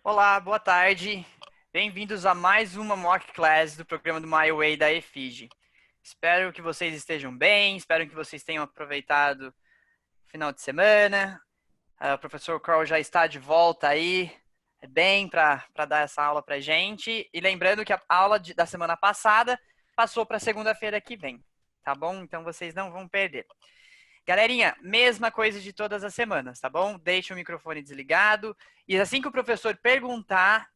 Olá, boa tarde. Bem-vindos a mais uma mock class do programa do My Way da EFIG. Espero que vocês estejam bem, espero que vocês tenham aproveitado o final de semana. O professor Carl já está de volta aí, bem, para dar essa aula para gente. E lembrando que a aula da semana passada passou para segunda-feira que vem, tá bom? Então vocês não vão perder. Galerinha, mesma coisa de todas as semanas, tá bom? Deixe o microfone desligado e assim que o professor perguntar,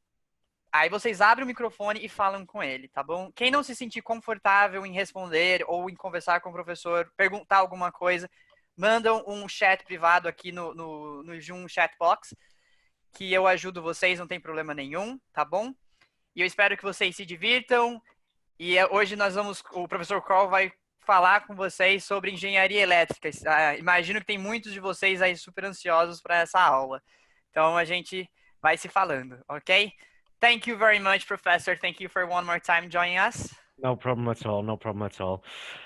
aí vocês abrem o microfone e falam com ele, tá bom? Quem não se sentir confortável em responder ou em conversar com o professor, perguntar alguma coisa, mandam um chat privado aqui no Zoom Chat Box, que eu ajudo vocês, não tem problema nenhum, tá bom? E eu espero que vocês se divirtam. E hoje o professor Kroll vai falar com vocês sobre engenharia elétrica. Imagino que tem muitos de vocês aí super ansiosos para essa aula. Então a gente vai se falando, ok? Thank you very much, Professor. Thank you for one more time joining us. No problem at all. No problem at all.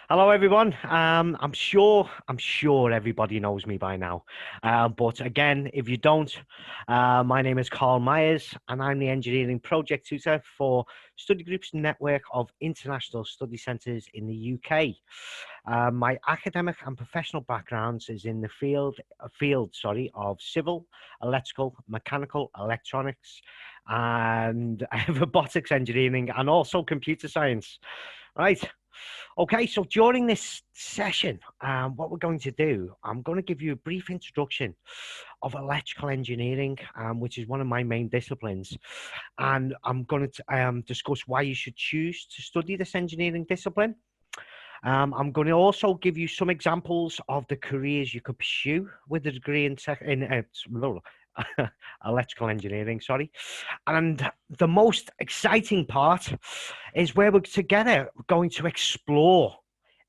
Hello, everyone. I'm sure everybody knows me by now. But again, if you don't, my name is Carl Myers, and I'm the engineering project tutor for Study Groups Network of International Study Centres in the UK. My academic and professional backgrounds is in the field of civil, electrical, mechanical, electronics, and robotics engineering, and also computer science. Right. Okay, so during this session, what we're going to do, I'm going to give you a brief introduction of electrical engineering, which is one of my main disciplines. And I'm going to discuss why you should choose to study this engineering discipline. I'm going to also give you some examples of the careers you could pursue with a degree in electrical engineering, sorry. And the most exciting part is where we're together going to explore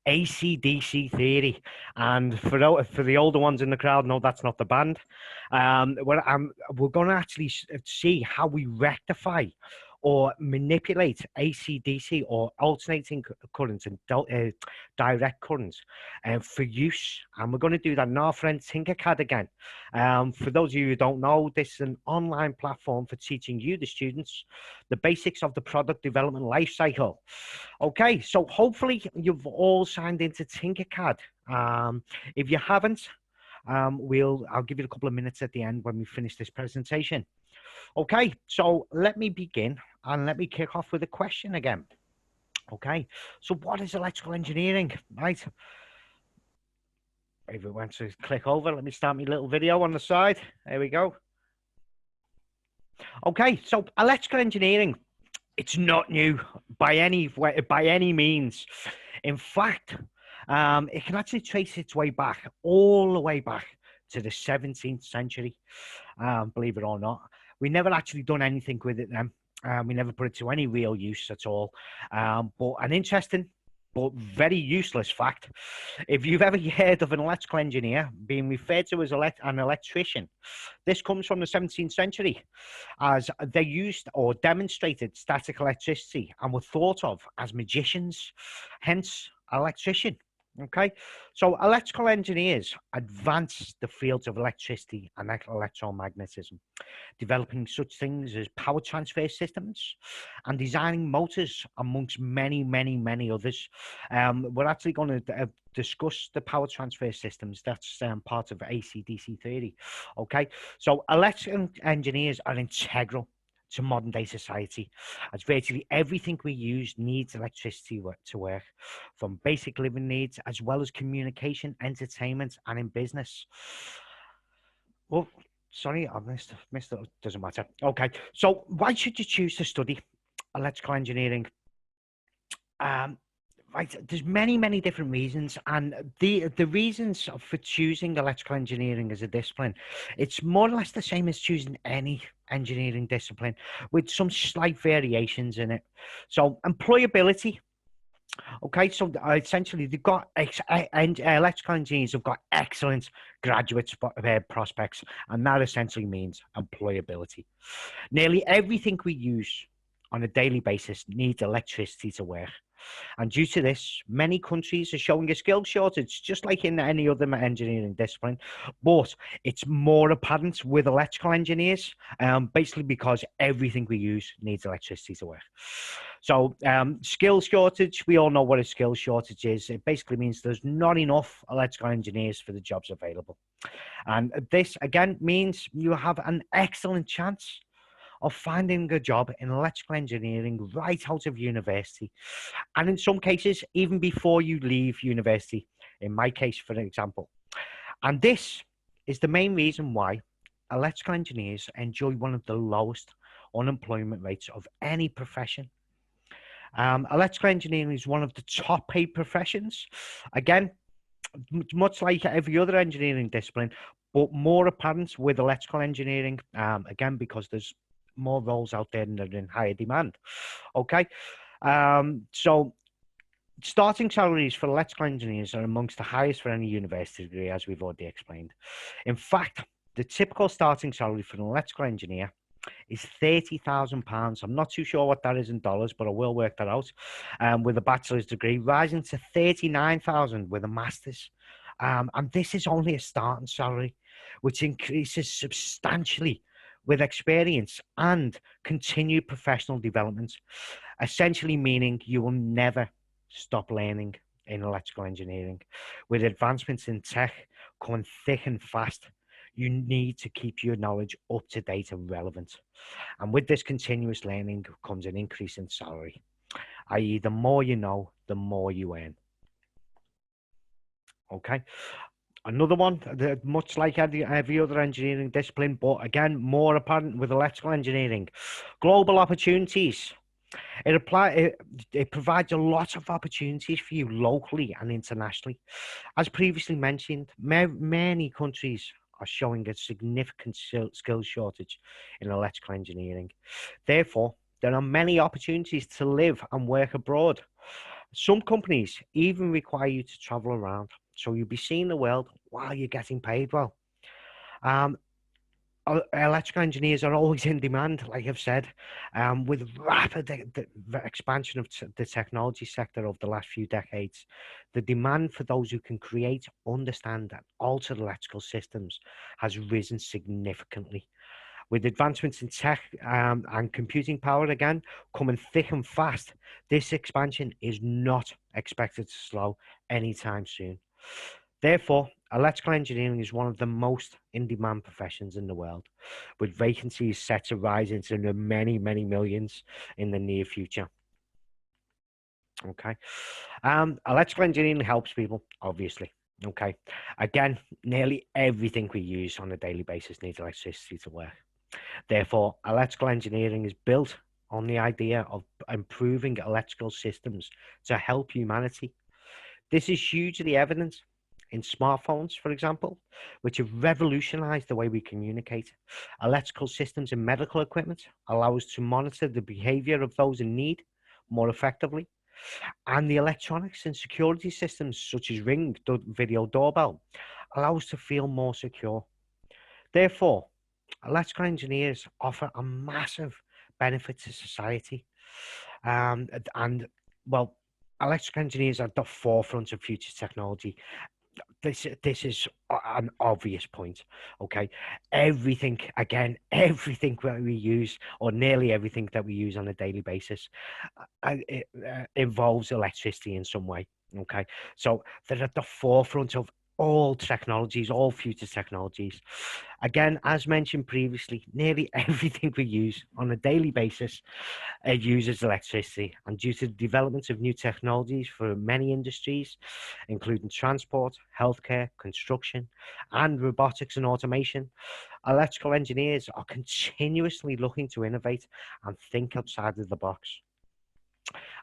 AC/DC theory. And for the older ones in the crowd, no, that's not the band. We're going to actually see how we rectify or manipulate AC/DC or alternating currents and direct currents for use. And we're going to do that in our friend Tinkercad again. For those of you who don't know, this is an online platform for teaching you, the students, the basics of the product development life cycle. Okay, so hopefully you've all signed into Tinkercad. If you haven't, I'll give you a couple of minutes at the end when we finish this presentation. Okay, so let me begin and let me kick off with a question again. Okay, so what is electrical engineering, right? If it went to click over, let me start my little video on the side. There we go. Okay, so electrical engineering, it's not new by any means. In fact, it can actually trace its way back, all the way back to the 17th century, believe it or not. We never actually done anything with it then. We never put it to any real use at all. But an interesting but very useless fact, if you've ever heard of an electrical engineer being referred to as an electrician, this comes from the 17th century, as they used or demonstrated static electricity and were thought of as magicians, hence electrician. Okay, so electrical engineers advance the fields of electricity and electromagnetism, developing such things as power transfer systems and designing motors, amongst many, many, many others. We're actually going to discuss the power transfer systems. That's part of AC/DC theory. Okay, so electrical engineers are integral to modern day society, as virtually everything we use needs electricity to work, from basic living needs as well as communication, entertainment, and in business. Well, sorry, I missed it. Doesn't matter. Okay, so why should you choose to study electrical engineering? Right, there's many different reasons, and the reasons for choosing electrical engineering as a discipline, it's more or less the same as choosing any engineering discipline, with some slight variations in it. So employability. Okay, so essentially they've got electrical engineers have got excellent graduate prospects, and that essentially means employability. Nearly everything we use on a daily basis needs electricity to work. And due to this, many countries are showing a skill shortage, just like in any other engineering discipline. But it's more apparent with electrical engineers, basically because everything we use needs electricity to work. So skill shortage, we all know what a skill shortage is. It basically means there's not enough electrical engineers for the jobs available. And this, again, means you have an excellent chance of finding a job in electrical engineering right out of university. And in some cases, even before you leave university, in my case, for example. And this is the main reason why electrical engineers enjoy one of the lowest unemployment rates of any profession. Electrical engineering is one of the top paid professions. Again, much like every other engineering discipline, but more apparent with electrical engineering, again, because there's more roles out there and they're in higher demand. Okay. So starting salaries for electrical engineers are amongst the highest for any university degree, as we've already explained. In fact, the typical starting salary for an electrical engineer is £30,000. I'm not too sure what that is in dollars, but I will work that out. With a bachelor's degree, rising to £39,000 with a master's. And this is only a starting salary, which increases substantially with experience and continued professional development, essentially meaning you will never stop learning in electrical engineering. With advancements in tech coming thick and fast, you need to keep your knowledge up to date and relevant. And with this continuous learning comes an increase in salary, i.e., the more you know, the more you earn. Okay. Another one, much like every other engineering discipline, but again, more apparent with electrical engineering, global opportunities. It provides a lot of opportunities for you locally and internationally. As previously mentioned, many countries are showing a significant skill shortage in electrical engineering. Therefore, there are many opportunities to live and work abroad. Some companies even require you to travel around, so you'll be seeing the world while you're getting paid well. Electrical engineers are always in demand, like I've said, with rapid expansion of the technology sector over the last few decades. The demand for those who can create, understand, and alter electrical systems has risen significantly. With advancements in tech and computing power again coming thick and fast, this expansion is not expected to slow anytime soon. Therefore, electrical engineering is one of the most in-demand professions in the world, with vacancies set to rise into the many, many millions in the near future. Okay. Electrical engineering helps people, obviously. Okay. Again, nearly everything we use on a daily basis needs electricity to work. Therefore, electrical engineering is built on the idea of improving electrical systems to help humanity. This is hugely evident in smartphones, for example, which have revolutionized the way we communicate. Electrical systems in medical equipment allow us to monitor the behavior of those in need more effectively. And the electronics and security systems, such as Ring video doorbell, allow us to feel more secure. Therefore, electrical engineers offer a massive benefit to society. And well, electrical engineers are at the forefront of future technology. This is an obvious point. Okay, everything everything that we use, or nearly everything that we use on a daily basis, it involves electricity in some way. Okay, so they're at the forefront of all technologies, all future technologies. Again, as mentioned previously, nearly everything we use on a daily basis uses electricity. And due to the development of new technologies for many industries, including transport, healthcare, construction, and robotics and automation, electrical engineers are continuously looking to innovate and think outside of the box.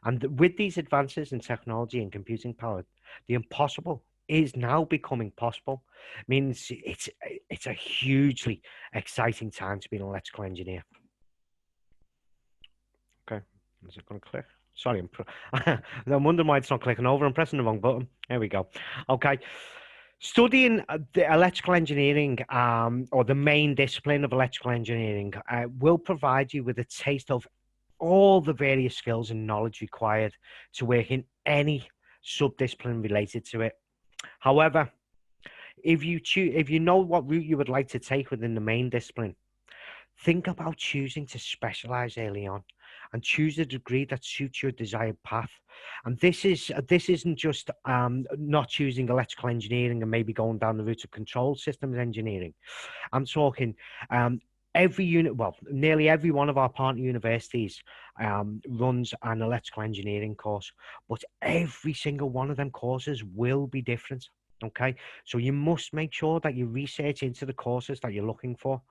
And with these advances in technology and computing power, the impossible is now becoming possible. Means it's a hugely exciting time to be an electrical engineer. Okay, is it going to click? Sorry, I'm wondering why it's not clicking over. I'm pressing the wrong button. There we go. Okay. Studying the electrical engineering, or the main discipline of electrical engineering, will provide you with a taste of all the various skills and knowledge required to work in any subdiscipline related to it. However, if you know what route you would like to take within the main discipline, think about choosing to specialize early on and choose a degree that suits your desired path. And this isn't just not choosing electrical engineering and maybe going down the route of control systems engineering. I'm talking nearly every one of our partner universities runs an electrical engineering course, but every single one of them courses will be different. Okay, so you must make sure that you research into the courses that you're looking for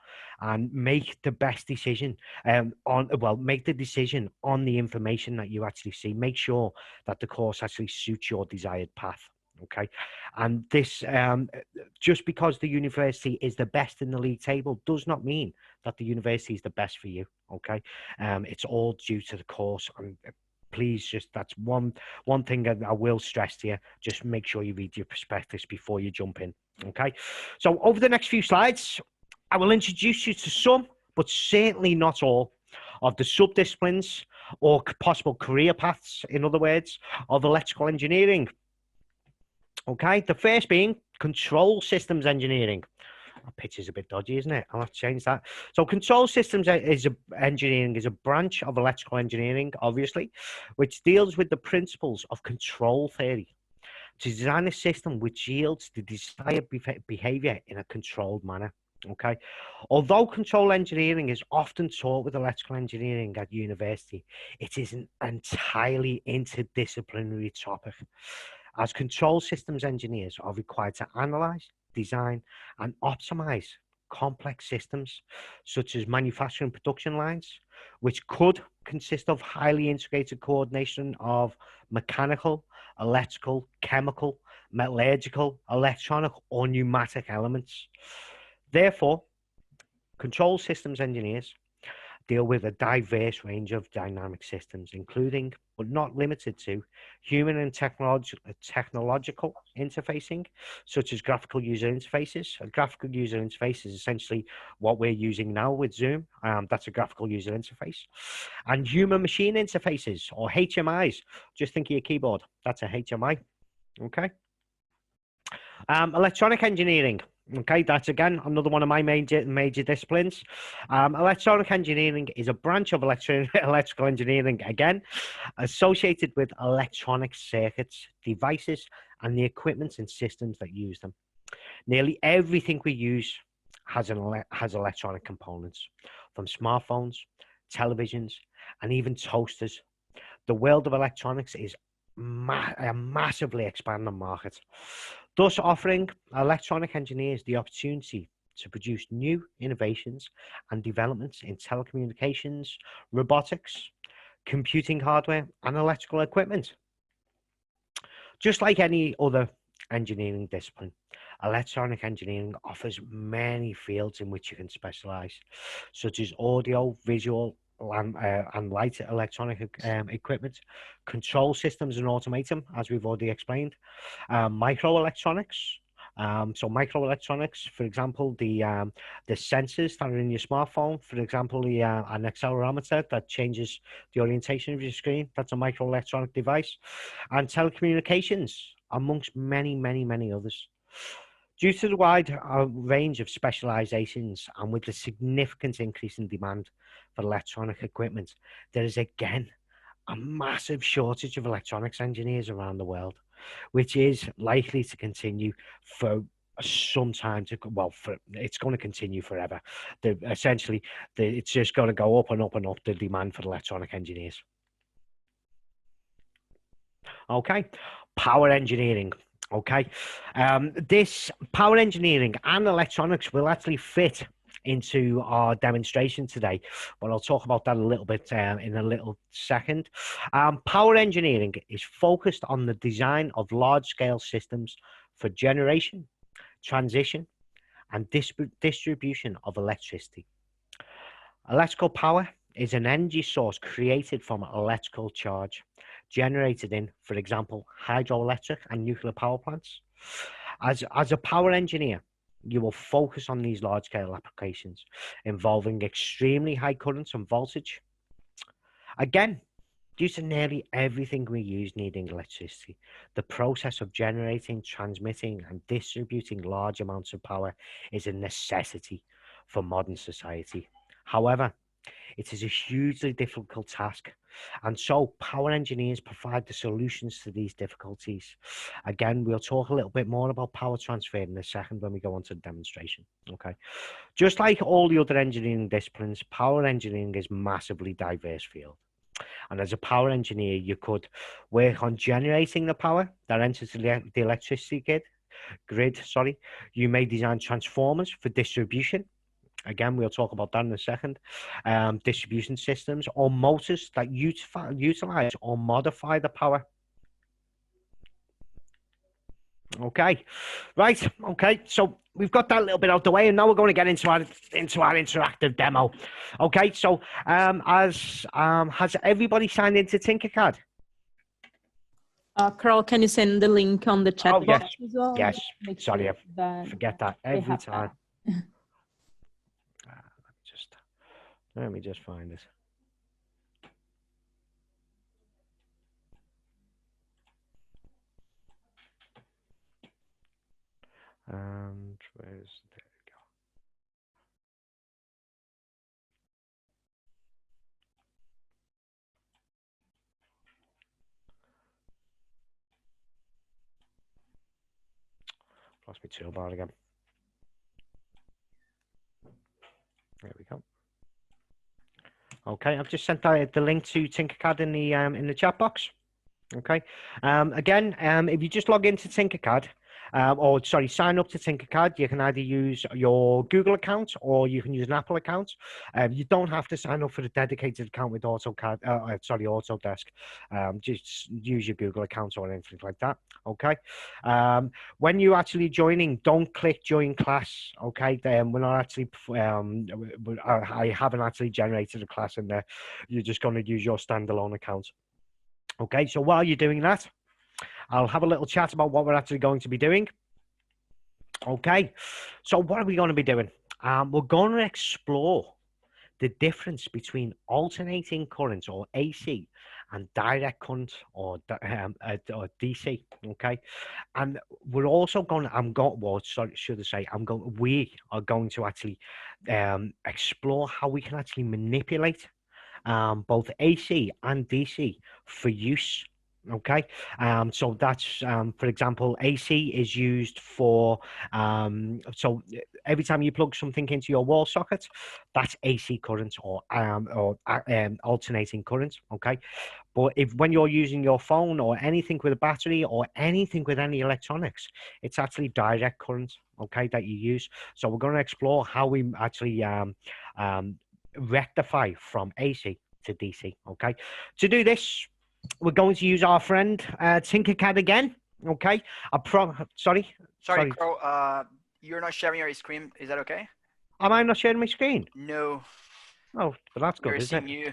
and make the best decision make the decision on the information that you actually see. Make sure that the course actually suits your desired path. Okay, and this just because the university is the best in the league table does not mean that the university is the best for you. Okay, it's all due to the course. And please, just that's one thing that I will stress to you. Just make sure you read your prospectus before you jump in. Okay, so over the next few slides, I will introduce you to some, but certainly not all, of the subdisciplines or possible career paths, in other words, of electrical engineering. Okay, the first being control systems engineering. That picture's a bit dodgy, isn't it? I'll have to change that. So control systems engineering is a branch of electrical engineering, obviously, which deals with the principles of control theory to design a system which yields the desired behavior in a controlled manner. Okay, although control engineering is often taught with electrical engineering at university, it is an entirely interdisciplinary topic, as control systems engineers are required to analyze, design, and optimize complex systems such as manufacturing production lines, which could consist of highly integrated coordination of mechanical, electrical, chemical, metallurgical, electronic, or pneumatic elements. Therefore, control systems engineers deal with a diverse range of dynamic systems, including, but not limited to, human and technological interfacing, such as graphical user interfaces. A graphical user interface is essentially what we're using now with Zoom. That's a graphical user interface. And human machine interfaces, or HMIs. Just think of your keyboard. That's a HMI. Okay. Electronic engineering. Okay, that's again another one of my major disciplines. Electronic engineering is a branch of electrical engineering, again, associated with electronic circuits, devices, and the equipment and systems that use them. Nearly everything we use has electronic components, from smartphones, televisions, and even toasters. The world of electronics is a massively expanding market, thus offering electronic engineers the opportunity to produce new innovations and developments in telecommunications, robotics, computing hardware, and electrical equipment. Just like any other engineering discipline, electronic engineering offers many fields in which you can specialize, such as audio, visual, and light electronic equipment, control systems and automation, as we've already explained, microelectronics. So microelectronics, for example, the sensors that are in your smartphone, for example, an accelerometer that changes the orientation of your screen, that's a microelectronic device, and telecommunications, amongst many, many, many others. Due to the wide range of specializations and with the significant increase in demand for electronic equipment, there is again a massive shortage of electronics engineers around the world, which is likely to continue for some time it's going to continue forever. It's just going to go up and up and up, the demand for electronic engineers. Okay, power engineering. Okay, this power engineering and electronics will actually fit into our demonstration today, but I'll talk about that a little bit in a little second. Power engineering is focused on the design of large-scale systems for generation, transition, and distribution of electricity. Electrical power is an energy source created from electrical charge, generated in, for example, hydroelectric and nuclear power plants. As a power engineer, you will focus on these large-scale applications involving extremely high currents and voltage. Again, due to nearly everything we use needing electricity, the process of generating, transmitting, and distributing large amounts of power is a necessity for modern society. However, it is a hugely difficult task, and so power engineers provide the solutions to these difficulties. Again, we'll talk a little bit more about power transfer in a second when we go on to the demonstration. Okay. Just like all the other engineering disciplines, power engineering is massively diverse field. And as a power engineer, you could work on generating the power that enters the electricity grid. You may design transformers for distribution. Again, we'll talk about that in a second. Distribution systems or motors that utilize or modify the power. Okay, right. Okay, so we've got that little bit out the way, and now we're going to get into our interactive demo. Okay, so has everybody signed into Tinkercad? Carl, can you send the link on the chat box as well? Yes. Make Sorry, sure I forget that every time. Let me just find it. And there we go. Lost my toolbar again. There we go. Okay, I've just sent the link to Tinkercad in the chat box. Okay. Again, if you just log into Tinkercad, sign up to Tinkercad, you can either use your Google account or you can use an Apple account. You don't have to sign up for a dedicated account with Autodesk. Just use your Google account or anything like that. Okay. When you're actually joining, don't click join class. Okay. We're not actually, I haven't actually generated a class in there. You're just going to use your standalone account. Okay, so while you're doing that, I'll have a little chat about what we're actually going to be doing. Okay, so what are we going to be doing? We're going to explore the difference between alternating current or AC and direct current or DC. Okay, and we're also going to, we are going to actually explore how we can actually manipulate both AC and DC for use. Okay, so that's for example, AC is used for so every time you plug something into your wall socket, that's AC current or alternating current. Okay, but when you're using your phone or anything with a battery or anything with any electronics, it's actually direct current. Okay, that you use. So we're going to explore how we actually rectify from AC to DC. Okay, to do this, we're going to use our friend Tinkercad again. Okay, sorry, Carl, you're not sharing your screen. Is that okay? Am I not sharing my screen? No. Oh, well, that's good, isn't it? You.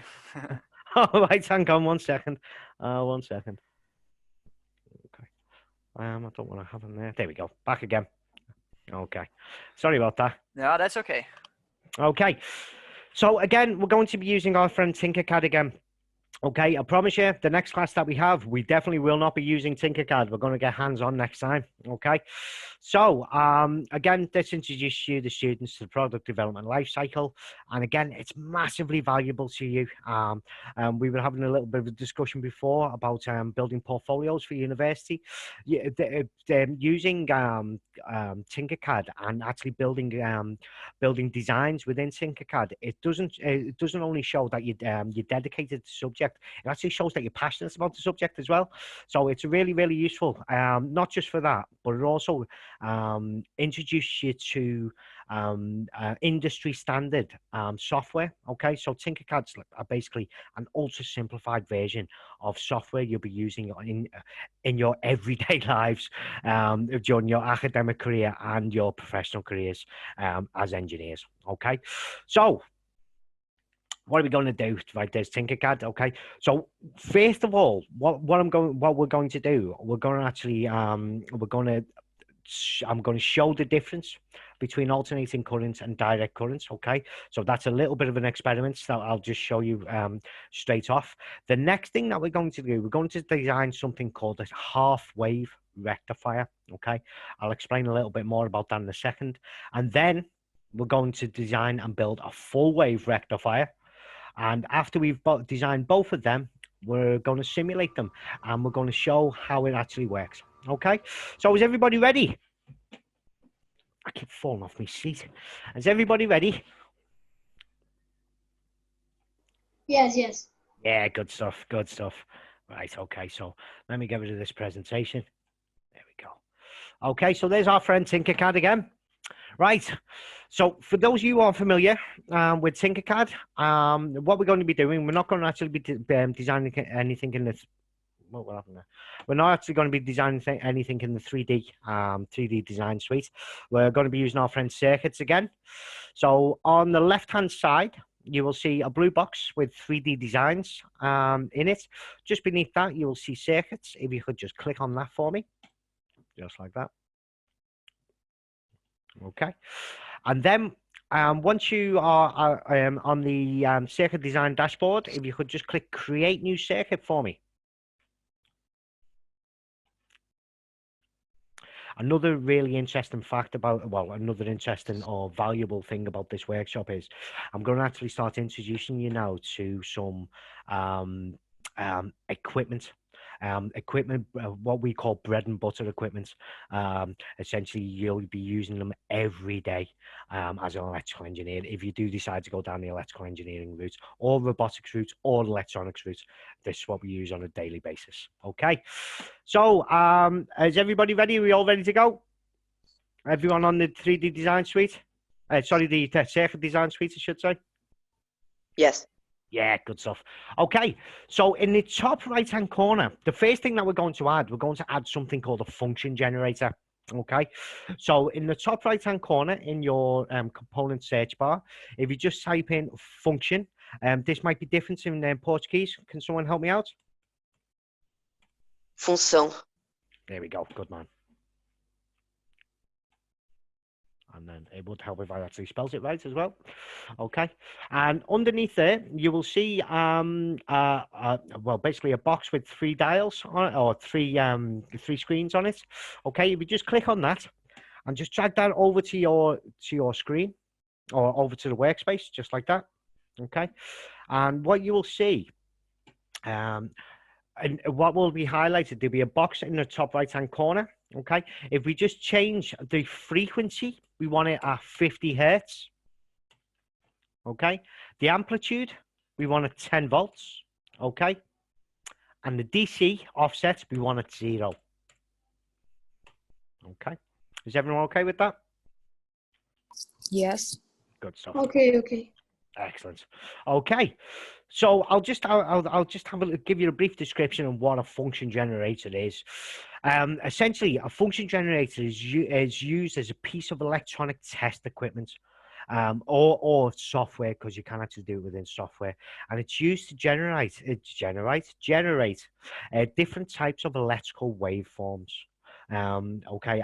All right, hang on 1 second. 1 second. Okay. I don't want to have him there. There we go. Back again. Okay. Sorry about that. No, that's okay. Okay. So again, we're going to be using our friend Tinkercad again. Okay, I promise you, the next class that we have, we definitely will not be using Tinkercad. We're going to get hands-on next time. Okay, so again, this introduces you, the students, to the product development life cycle, and again, it's massively valuable to you. We were having a little bit of a discussion before about building portfolios for university. Using Tinkercad and actually building designs within Tinkercad, it doesn't only show that you're dedicated to the subject. It actually shows that you're passionate about the subject as well. So it's really, really useful, not just for that, but it also introduces you to industry standard software. Okay, so Tinkercad's basically an ultra simplified version of software you'll be using in your everyday lives during your academic career and your professional careers as engineers. Okay, so what are we going to do? Right, there's Tinkercad. Okay, so first of all, what we're going to do, we're going to actually I'm going to show the difference between alternating currents and direct currents. Okay, so that's a little bit of an experiment that I'll just show you straight off. The next thing that we're going to do, we're going to design something called a half wave rectifier. Okay, I'll explain a little bit more about that in a second. And then we're going to design and build a full wave rectifier. And after we've designed both of them, we're going to simulate them and we're going to show how it actually works. Okay, so is everybody ready? I keep falling off my seat. Is everybody ready? Yes, yes. Yeah, good stuff, good stuff. Right, okay, so let me get rid of this presentation. There we go. Okay, so there's our friend Tinkercad again. Right, so for those of you who are familiar with Tinkercad, what we're going to be doing, we're not going to actually be designing anything in the, what happened there? We're not actually going to be designing anything in the 3D design suite. We're going to be using our friend circuits again. So on the left-hand side, you will see a blue box with 3D designs in it. Just beneath that, you will see circuits. If you could just click on that for me, just like that. Okay, and then once you are on the circuit design dashboard, if you could just click create new circuit for me. Another really interesting fact about, well, another interesting or valuable thing about this workshop is I'm going to actually start introducing you now to some equipment. What we call bread and butter equipment. Essentially, you'll be using them every day as an electrical engineer. If you do decide to go down the electrical engineering route, or robotics route, or electronics route, this is what we use on a daily basis. Okay, so is everybody ready? Are we all ready to go? Everyone on the 3D design suite? Sorry, the circuit design suite, I should say. Yes. Yeah, good stuff. Okay, so in the top right-hand corner, the first thing that we're going to add something called a function generator. Okay, so in the top right-hand corner in your component search bar, if you just type in function, this might be different in Portuguese. Can someone help me out? Função. There we go. Good man. And then it would help if I actually spells it right as well. Okay, and underneath there you will see well, basically a box with 3 dials on it, or three screens on it. Okay, if you just click on that and just drag that over to your screen or over to the workspace, just like that. Okay, and what you will see, and what will be highlighted, there'll be a box in the top right hand corner. Okay, if we just change the frequency, we want it at 50 hertz. Okay, the amplitude, we want it 10 volts. Okay, and the DC offset, we want it 0. Okay, is everyone okay with that? Yes. Good stuff. Okay, okay. Excellent. Okay, so I'll just give you a brief description of what a function generator is. Essentially, a function generator is used as a piece of electronic test equipment, or software, because you can actually do it within software, and it's used to generate different types of electrical waveforms. Okay,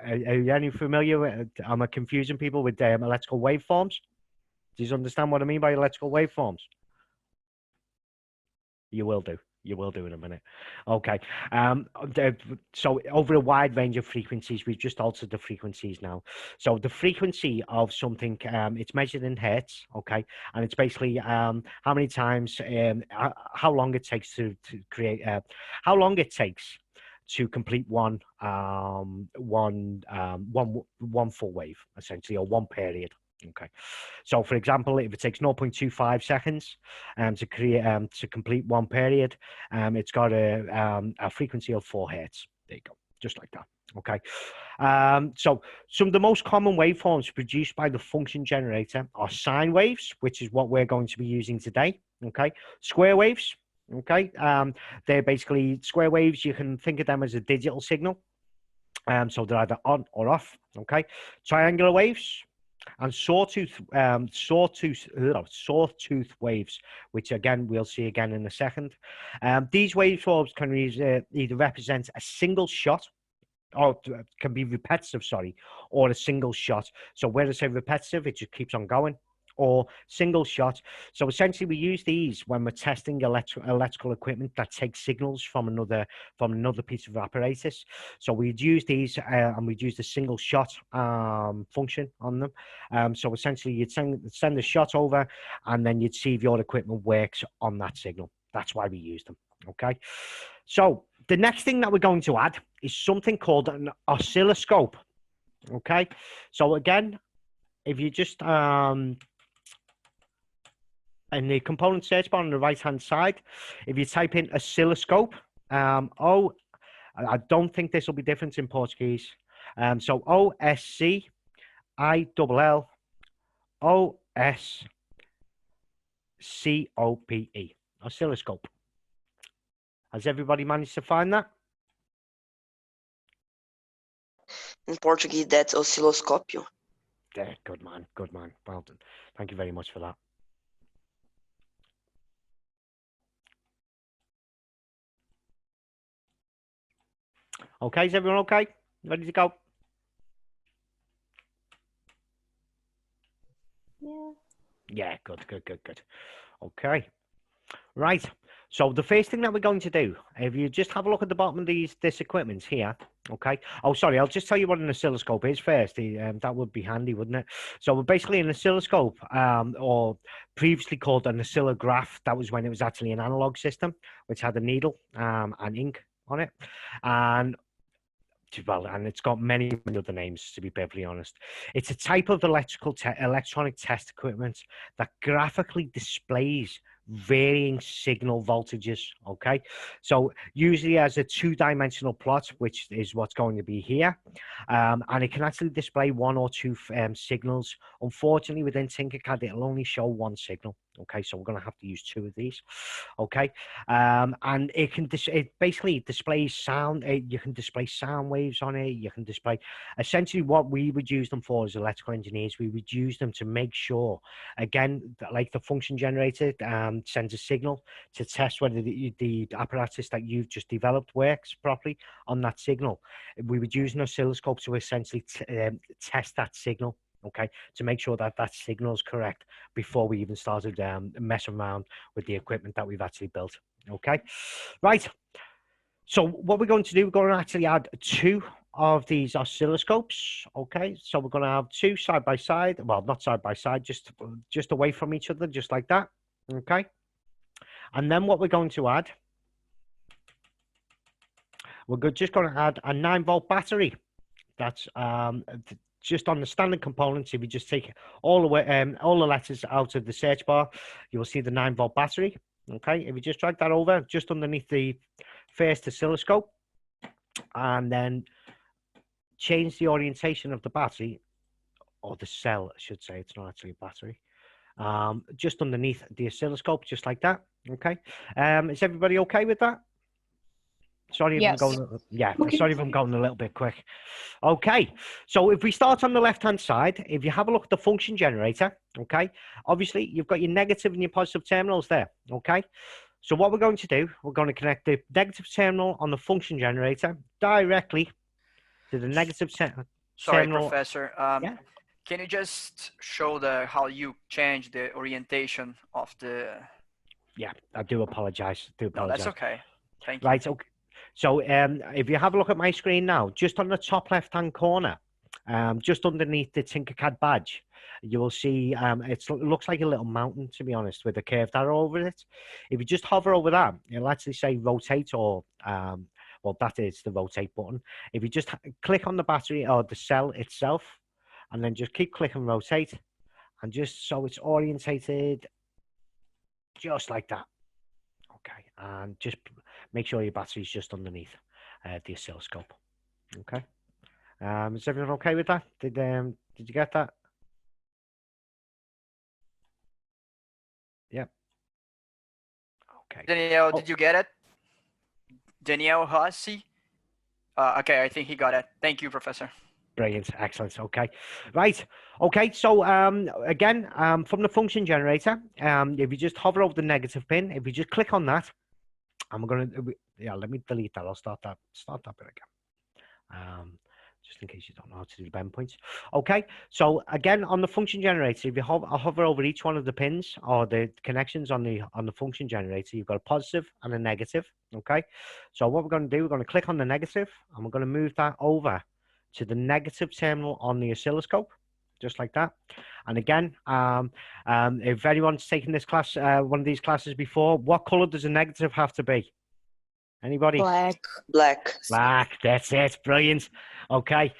are you any familiar with? Am I confusing people with electrical waveforms? Do you understand what I mean by electrical waveforms? You will do. You will do in a minute. Okay. So over a wide range of frequencies, we've just altered the frequencies now. So the frequency of something, it's measured in hertz. Okay, and it's basically how many times, how long it takes to create, how long it takes to complete one full wave, essentially, or one period. Okay, so for example, if it takes 0.25 seconds to create to complete one period, it's got a frequency of 4 hertz. There you go, just like that. Okay, so some of the most common waveforms produced by the function generator are sine waves, which is what we're going to be using today. Okay, square waves. Okay, they're basically square waves. You can think of them as a digital signal. So they're either on or off. Okay, triangular waves and sawtooth waves, which again we'll see again in a second. These waveforms can either represent a single shot or can be repetitive, sorry, or a single shot. So where I say repetitive, it just keeps on going, or single shot. So essentially, we use these when we're testing electrical equipment that takes signals from another piece of apparatus. So we'd use these, and we'd use the single shot function on them. So essentially, you'd send a shot over, and then you'd see if your equipment works on that signal. That's why we use them. Okay. So the next thing that we're going to add is something called an oscilloscope. Okay. So again, if you just in the component search bar on the right hand side, if you type in oscilloscope, I don't think this will be different in Portuguese. So OSCILLOSCOPE, oscilloscope. Has everybody managed to find that? In Portuguese, that's osciloscópio. Yeah, good man, good man. Well done. Thank you very much for that. Okay, is everyone okay? Ready to go? Yeah. Yeah, good. Okay. Right. So the first thing that we're going to do, if you just have a look at the bottom of this equipment here, okay. Oh, sorry, I'll just tell you what an oscilloscope is first. That would be handy, wouldn't it? So we're basically an oscilloscope, or previously called an oscillograph. That was when it was actually an analog system, which had a needle and ink on it, and it's got many other names, to be perfectly honest. It's a type of electronic test equipment that graphically displays varying signal voltages. Okay, so usually as a two-dimensional plot, which is what's going to be here, and it can actually display one or two signals. Unfortunately, within Tinkercad, it'll only show one signal. Okay, so we're going to have to use two of these. Okay, and it basically displays sound. You can display sound waves on it. You can display essentially what we would use them for as electrical engineers. We would use them to make sure, again, like the function generator sends a signal to test whether the apparatus that you've just developed works properly on that signal. We would use an oscilloscope to essentially test that signal. Okay, to make sure that that signal is correct before we even started messing around with the equipment that we've actually built. Okay, right. So what we're going to do, we're going to actually add two of these oscilloscopes. Okay, so we're going to have two side by side. Well, not side by side, just away from each other, just like that. Okay, and then what we're going to add, we're just going to add a 9-volt battery. That's just on the standard components. If you just take all the letters out of the search bar, you will see the 9-volt battery. Okay, if you just drag that over just underneath the first oscilloscope, and then change the orientation of the battery, or the cell, I should say. It's not actually a battery. Just underneath the oscilloscope, just like that. Okay, is everybody okay with that? Sorry if Yes. I'm going. Yeah, sorry if I'm going a little bit quick. Okay, so if we start on the left-hand side, if you have a look at the function generator, okay, obviously you've got your negative and your positive terminals there. Okay, so what we're going to do, we're going to connect the negative terminal on the function generator directly to the negative terminal. Sorry, Professor. Yeah. Can you just show how you change the orientation of the? Yeah, I do apologize. No, that's okay. Thank you. Right. Okay. So if you have a look at my screen now, just on the top left-hand corner, just underneath the Tinkercad badge, you will see it looks like a little mountain, to be honest, with a curved arrow over it. If you just hover over that, it'll actually say rotate, or well, that is the rotate button. If you just click on the battery or the cell itself, and then just keep clicking rotate, and just so it's orientated just like that. Okay, and just make sure your battery's just underneath the oscilloscope. Okay, is everyone okay with that? Did you get that? Yep. Okay. Danielle, did you get it? Danielle Hossi? Okay, I think he got it. Thank you, Professor. Brilliant, excellent. Okay, right. Okay, so again, from the function generator, if you just hover over the negative pin, if you just click on that, and we're gonna, yeah, let me delete that. I'll start that bit again. Just in case you don't know how to do the bend points. Okay, so again, on the function generator, if you hover over each one of the pins or the connections on the function generator, you've got a positive and a negative. Okay, so what we're going to do, we're going to click on the negative, and we're going to move that over to the negative terminal on the oscilloscope, just like that. And again, if anyone's taken this class, one of these classes before, what color does a negative have to be? Anybody? Black. Black. Black. That's it. Brilliant. Okay.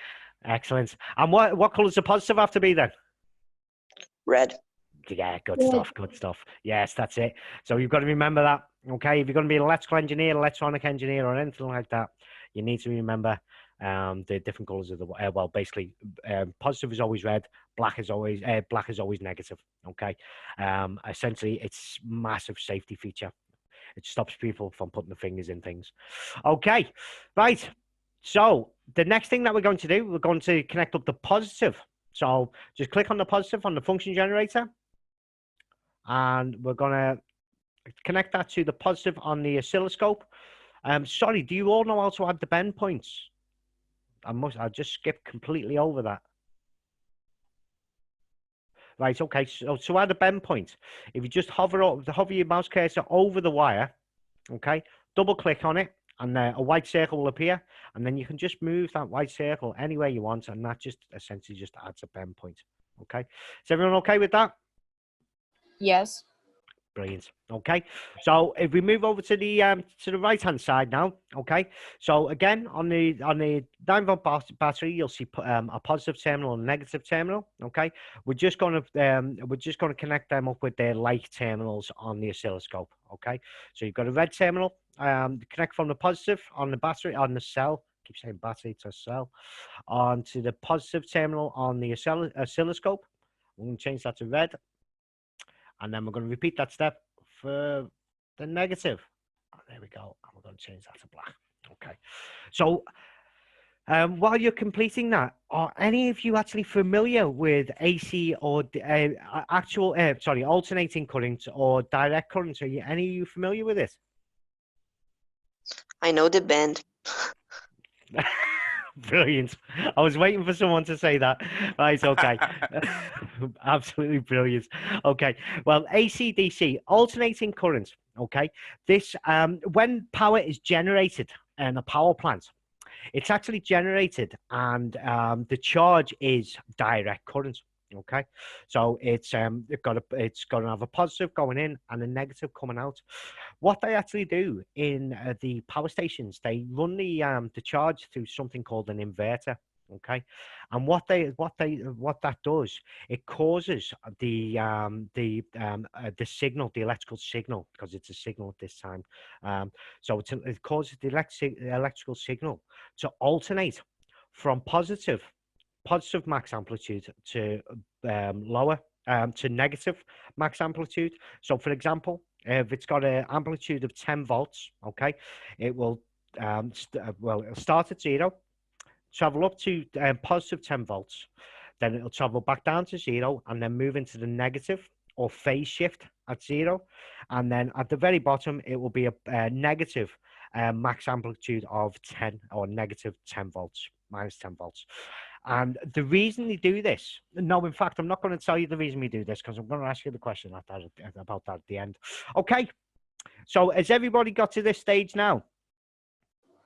Excellent. And what color does a positive have to be then? Red. Yeah, good Red. stuff. Good stuff. Yes, that's it. So you've got to remember that. Okay. If you're going to be an electrical engineer, electronic engineer, or anything like that, you need to remember the different colors of the well, basically, positive is always red. Black is always negative. Okay. Essentially, it's massive safety feature. It stops people from putting their fingers in things. Okay, right. So the next thing that we're going to do, we're going to connect up the positive. So just click on the positive on the function generator, and we're going to connect that to the positive on the oscilloscope. Sorry, do you all know how to add the bend points? I just skipped completely over that. Right, okay, so to add a bend point, if you just hover your mouse cursor over the wire, okay, double click on it, and a white circle will appear, and then you can just move that white circle anywhere you want, and that just essentially just adds a bend point. Okay, is everyone okay with that? Yes. Brilliant. Okay, so if we move over to the right hand side now, okay. So again, on the 9-volt battery, you'll see a positive terminal and a negative terminal. Okay, we're just going to connect them up with their like terminals on the oscilloscope. Okay, so you've got a red terminal. Connect from the positive on the battery on the cell. Keep saying battery to cell onto the positive terminal on the oscilloscope. We're going to change that to red. And then we're going to repeat that step for the negative. Oh, there we go. And we're going to change that to black. Okay. So while you're completing that, are any of you actually familiar with AC or alternating current or direct current? Are any of you familiar with it? I know the band. Brilliant. I was waiting for someone to say that. Right, okay. Absolutely brilliant. Okay. Well, AC/DC, alternating current. Okay. This when power is generated in a power plant, it's actually generated, and the charge is direct current. Okay, so it's going to have a positive going in and a negative coming out. What they actually do in the power stations, they run the charge through something called an inverter. Okay, and what that does, it causes the signal, the electrical signal, because it's a signal at this time. So it causes the electrical signal to alternate from positive max amplitude to lower to negative max amplitude. So for example, if it's got an amplitude of 10 volts, okay, it will it'll start at 0, travel up to positive 10 volts, then it'll travel back down to 0, and then move into the negative or phase shift at 0, and then at the very bottom it will be a negative max amplitude of 10 or negative 10 volts, minus 10 volts. And the reason they do this, no, in fact, I'm not going to tell you the reason we do this, because I'm going to ask you the question about that at the end. Okay, so has everybody got to this stage now?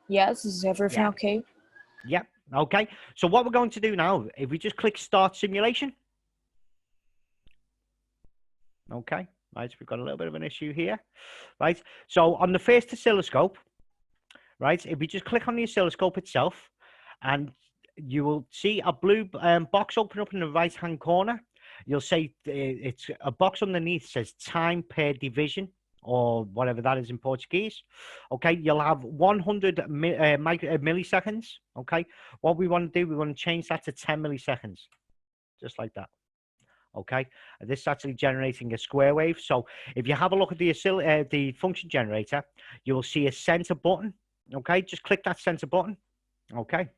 Yes, is everything okay? Yep. Okay, so what we're going to do now, if we just click Start Simulation. Okay, right, we've got a little bit of an issue here. Right, so on the first oscilloscope, right, if we just click on the oscilloscope itself, and you will see a blue box open up in the right hand corner. You'll see it's a box underneath says time per division, or whatever that is in Portuguese. Okay, you'll have 100 milliseconds. Okay, what we want to do, we want to change that to 10 milliseconds, just like that. Okay, this is actually generating a square wave. So if you have a look at the function generator, you will see a center button. Okay, just click that center button. Okay.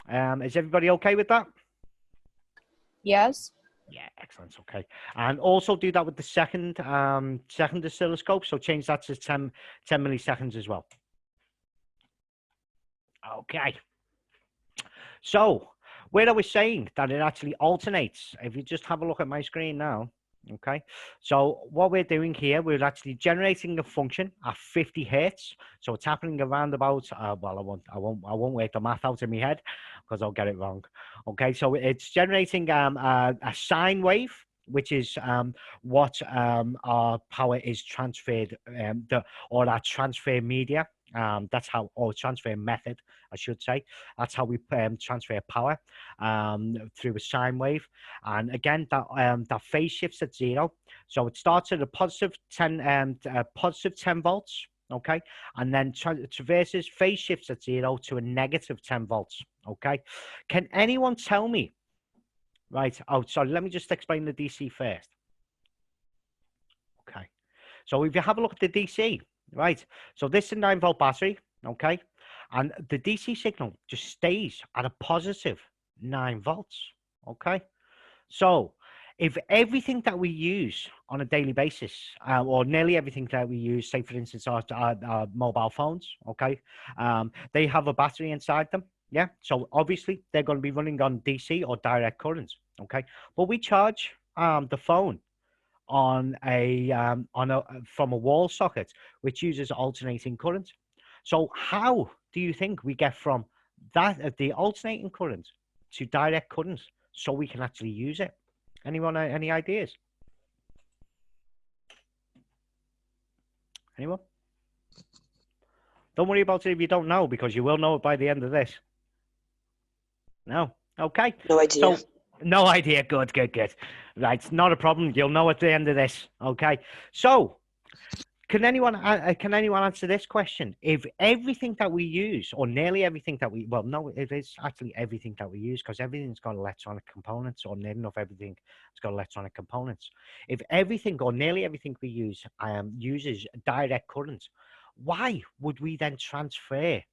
Is everybody okay with that? Yes. Yeah, excellent. Okay, and also do that with the second oscilloscope. So change that to 10 milliseconds as well. Okay. So, where I was saying that it actually alternates, if you just have a look at my screen now, okay. So what we're doing here, we're actually generating a function at 50 hertz. So it's happening around about, well, I won't work the math out in my head because I'll get it wrong. Okay, so it's generating a sine wave, which is what our power is transferred, or our transfer media. That's how, or transfer method, I should say. That's how we transfer power through a sine wave. And again, that phase shifts at 0. So it starts at a positive 10 volts, okay, and then traverses phase shifts at 0 to a negative 10 volts, okay. Can anyone tell me? Right. Oh, sorry. Let me just explain the DC first. Okay. So if you have a look at the DC, right? So this is a 9-volt battery, okay? And the DC signal just stays at a positive 9 volts, okay? So if everything that we use on a daily basis, or nearly everything that we use, say, for instance, our mobile phones, okay, they have a battery inside them. Yeah, so obviously they're going to be running on DC or direct current, okay? But we charge the phone on from a wall socket, which uses alternating current. So how do you think we get from that the alternating current to direct current so we can actually use it? Anyone, any ideas? Anyone? Don't worry about it if you don't know, because you will know it by the end of this. No? Okay. No idea. So, no idea. Good, good, good. Right. Not a problem. You'll know at the end of this. Okay. So, can anyone answer this question? If everything that we use, or nearly everything that we, well, no, it is actually everything that we use, because everything's got electronic components, or nearly enough everything has got electronic components. If everything or nearly everything we use uses direct current, why would we then transfer,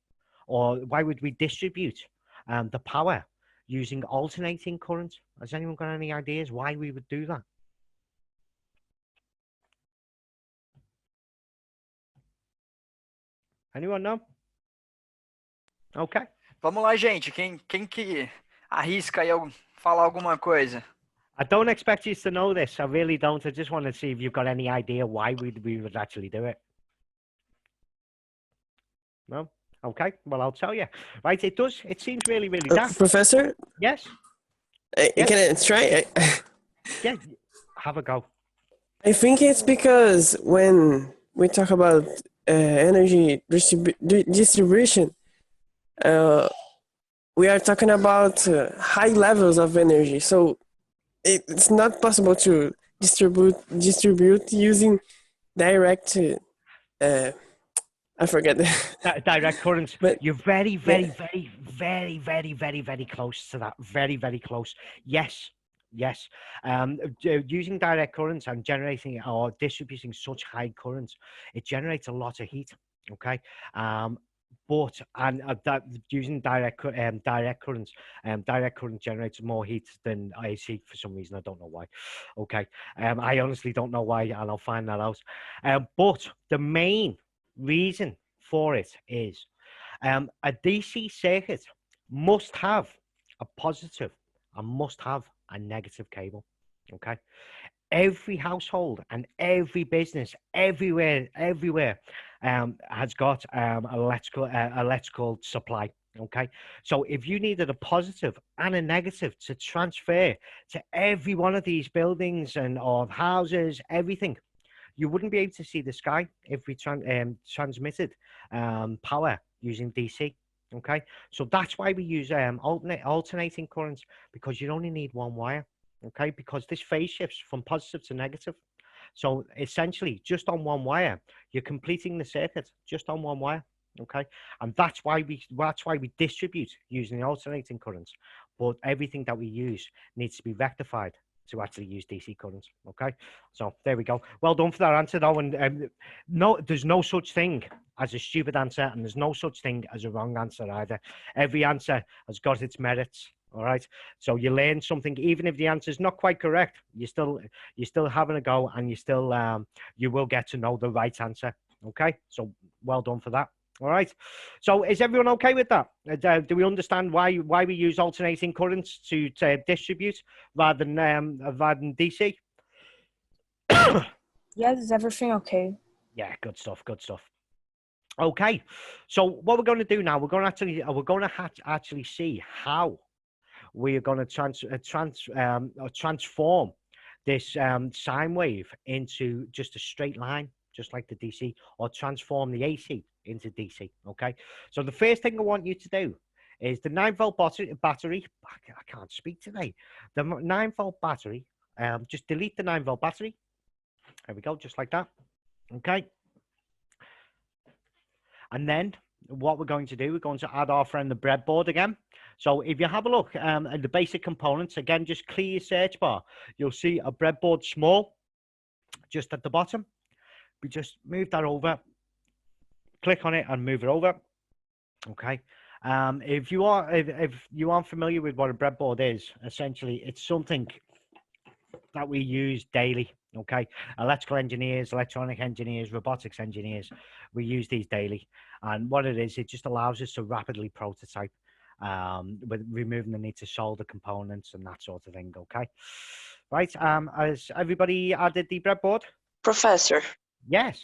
or why would we distribute the power using alternating current? Has anyone got any ideas why we would do that? Anyone know? Okay. Vamos lá, gente. Quem que arrisca aí falar alguma coisa? I don't expect you to know this. I really don't. I just want to see if you've got any idea why we would actually do it. No? Okay. Well, I'll tell you. Right. It does. It seems really, really daft. Professor? Yes. Yes. Can I try? Yeah. Have a go. I think it's because when we talk about energy distribution, we are talking about high levels of energy. So it's not possible to distribute using direct. I forget. Direct current. But you're very, very, yeah. very close to that. Very, very close. Yes. Yes. Using direct current and generating or distributing such high currents, it generates a lot of heat. Okay. But that using direct current generates more heat than AC for some reason. I don't know why. Okay. I honestly don't know why, and I'll find that out. But the main reason for it is a DC circuit must have a positive and must have a negative cable. Okay. Every household and every business everywhere has got electrical supply. Okay, so if you needed a positive and a negative to transfer to every one of these buildings and or houses, everything, you wouldn't be able to see the sky if we transmitted power using DC. Okay, so that's why we use alternating currents, because you only need one wire. Okay, because this phase shifts from positive to negative. So essentially, just on one wire, you're completing the circuit just on one wire. Okay, and that's why we distribute using the alternating currents. But everything that we use needs to be rectified to actually use DC currents. Okay, so there we go. Well done for that answer, though. And no, there's no such thing as a stupid answer, and there's no such thing as a wrong answer either. Every answer has got its merits. All right, so you learn something, even if the answer is not quite correct. You're still having a go, and you will get to know the right answer. Okay, so well done for that. All right. So is everyone okay with that? Do we understand why we use alternating currents to distribute rather than DC? Yes, is everything okay? Yeah, good stuff. Good stuff. Okay. So what we're going to do now, we're going to actually see how we are going to transform this sine wave into just a straight line, just like the DC, or transform the AC into DC. Okay. So the first thing I want you to do is the 9-volt battery. I can't speak today. The 9-volt battery. Just delete the 9-volt battery. There we go, just like that. Okay. And then what we're going to do, we're going to add our friend the breadboard again. So if you have a look at the basic components, again, just clear your search bar. You'll see a breadboard small, just at the bottom. We just move that over, click on it and move it over. Okay. If you aren't familiar with what a breadboard is, essentially it's something that we use daily. Okay, electrical engineers, electronic engineers, robotics engineers, we use these daily. And what it is, it just allows us to rapidly prototype with removing the need to solder components and that sort of thing. Okay, right. Has everybody added the breadboard? Professor, Yes.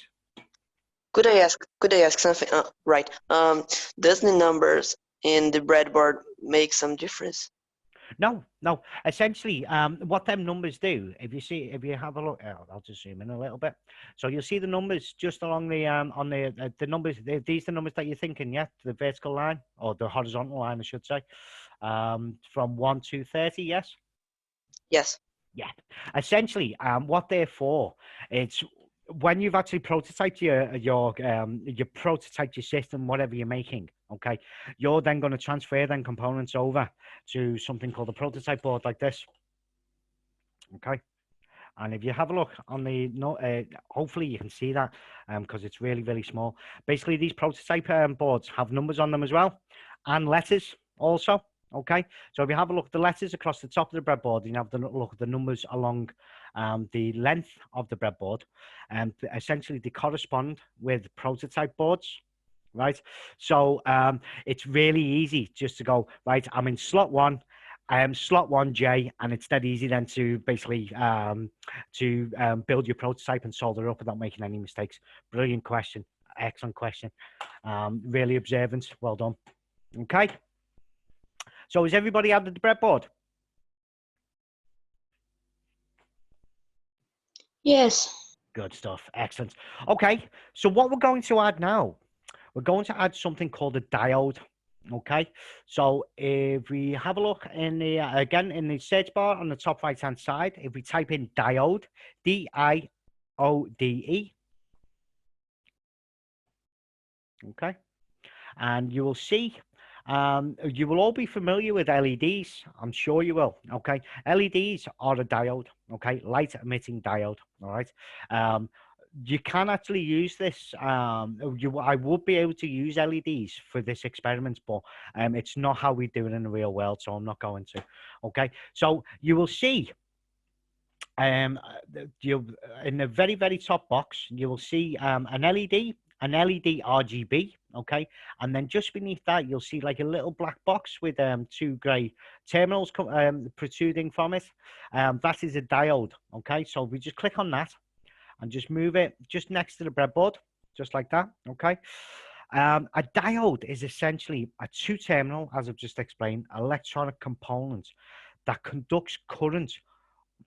could I ask something? Right. Does the numbers in the breadboard make some difference? No. Essentially, what them numbers do, if you have a look, I'll just zoom in a little bit. So you'll see the numbers just along the on the numbers. These are the numbers that you're thinking, yeah, the vertical line or the horizontal line, I should say, from 1 to 30. Yes. Yes. Yeah. Essentially, what they're for, it's when you've actually prototyped your prototyped your system, whatever you're making. Okay, you're then going to transfer them components over to something called a prototype board like this. Okay, and if you have a look on the hopefully you can see that because it's really, really small. Basically, these prototype boards have numbers on them as well, and letters also. Okay, so if you have a look at the letters across the top of the breadboard, you have to look at the numbers along the length of the breadboard, and essentially they correspond with prototype boards. Right, so it's really easy just to go, right, I'm in slot 1, slot 1J, and it's that easy then to basically build your prototype and solder it up without making any mistakes. Brilliant question, excellent question, really observant, well done. Okay, so has everybody added the breadboard? Yes. Good stuff, excellent. Okay, so what we're going to add now, we're going to add something called a diode. Okay, so if we have a look in the again in the search bar on the top right hand side, if we type in diode, DIODE, okay, and you will see you will all be familiar with LEDs. I'm sure you will. Okay, LEDs are a diode. Okay, light emitting diode. All right. You can actually use this. I would be able to use LEDs for this experiment, but it's not how we do it in the real world, so I'm not going to. Okay, so you will see you in the very, very top box, you will see an LED RGB, okay, and then just beneath that you'll see like a little black box with 2 grey terminals protruding from it. That is a diode. Okay, so we just click on that and just move it just next to the breadboard, just like that. Okay, a diode is essentially a 2-terminal, as I've just explained, electronic component that conducts current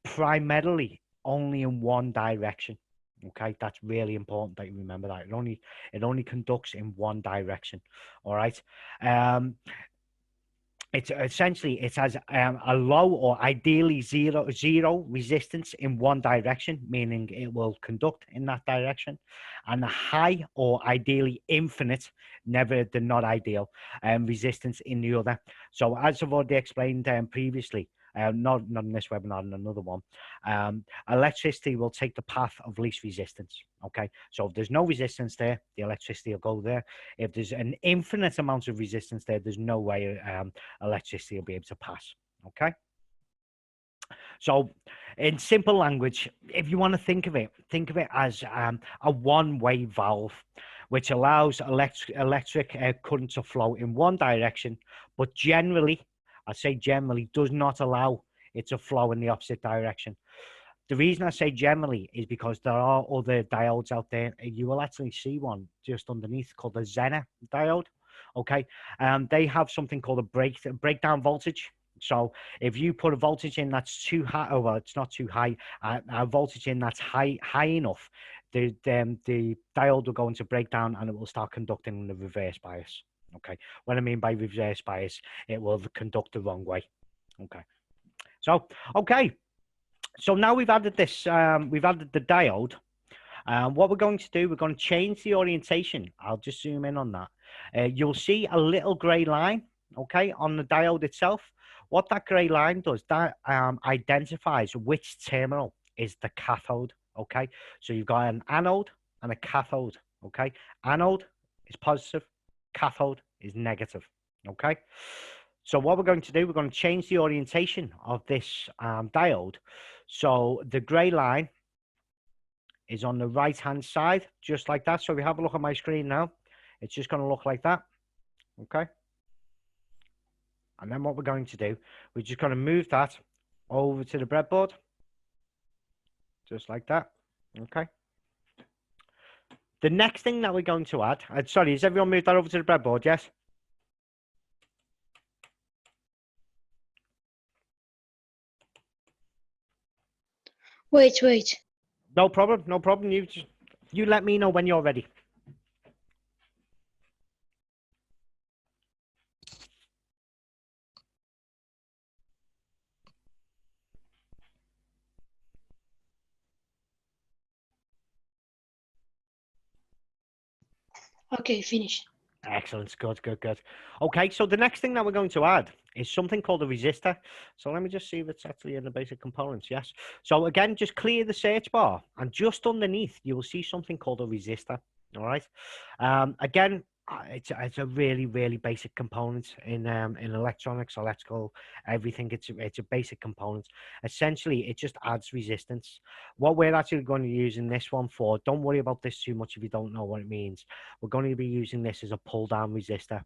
primarily only in one direction. Okay, that's really important that you remember that it only conducts in one direction. All right. It's essentially, it has a low or ideally zero resistance in one direction, meaning it will conduct in that direction, and a high or ideally infinite, never the not ideal, resistance in the other. So as I've already explained previously, not in this webinar, in another one, electricity will take the path of least resistance. Okay, so if there's no resistance there, the electricity will go there. If there's an infinite amount of resistance there, there's no way electricity will be able to pass. Okay, so in simple language, if you want to think of it as a one-way valve. which allows electric current to flow in one direction, but generally, I say generally, does not allow it to flow in the opposite direction. The reason I say generally is because there are other diodes out there. You will actually see one just underneath called the Zener diode. Okay, they have something called a breakdown voltage. So if you put a voltage in that's too high, oh well, it's not too high, a voltage in that's high enough, the diode will go into breakdown and it will start conducting in the reverse bias. Okay, what I mean by reverse bias, it will conduct the wrong way. Okay, so so now we've added this, we've added the diode. What we're going to do, we're going to change the orientation. I'll just zoom in on that. You'll see a little gray line, okay, on the diode itself. What that gray line does, that identifies which terminal is the cathode, okay? So you've got an anode and a cathode, okay? Anode is positive, cathode is negative, okay? So what we're going to do, we're going to change the orientation of this diode. So the gray line is on the right hand side, just like that. So if we have a look at my screen now, it's just going to look like that, okay? And then what we're going to do, we're just going to move that over to the breadboard, just like that, okay? The next thing that we're going to add, sorry, has everyone moved that over to the breadboard, yes? Wait. No problem, no problem. You let me know when you're ready. Okay, finish. Excellent, good. Okay, so the next thing that we're going to add is something called a resistor. So let me just see if it's actually in the basic components, yes. So again, just clear the search bar and just underneath, you will see something called a resistor, all right? Again, it's a really, really basic component in electronics, electrical, everything. It's a basic component. Essentially, it just adds resistance. What we're actually going to use in this one for, don't worry about this too much if you don't know what it means. We're going to be using this as a pull down resistor.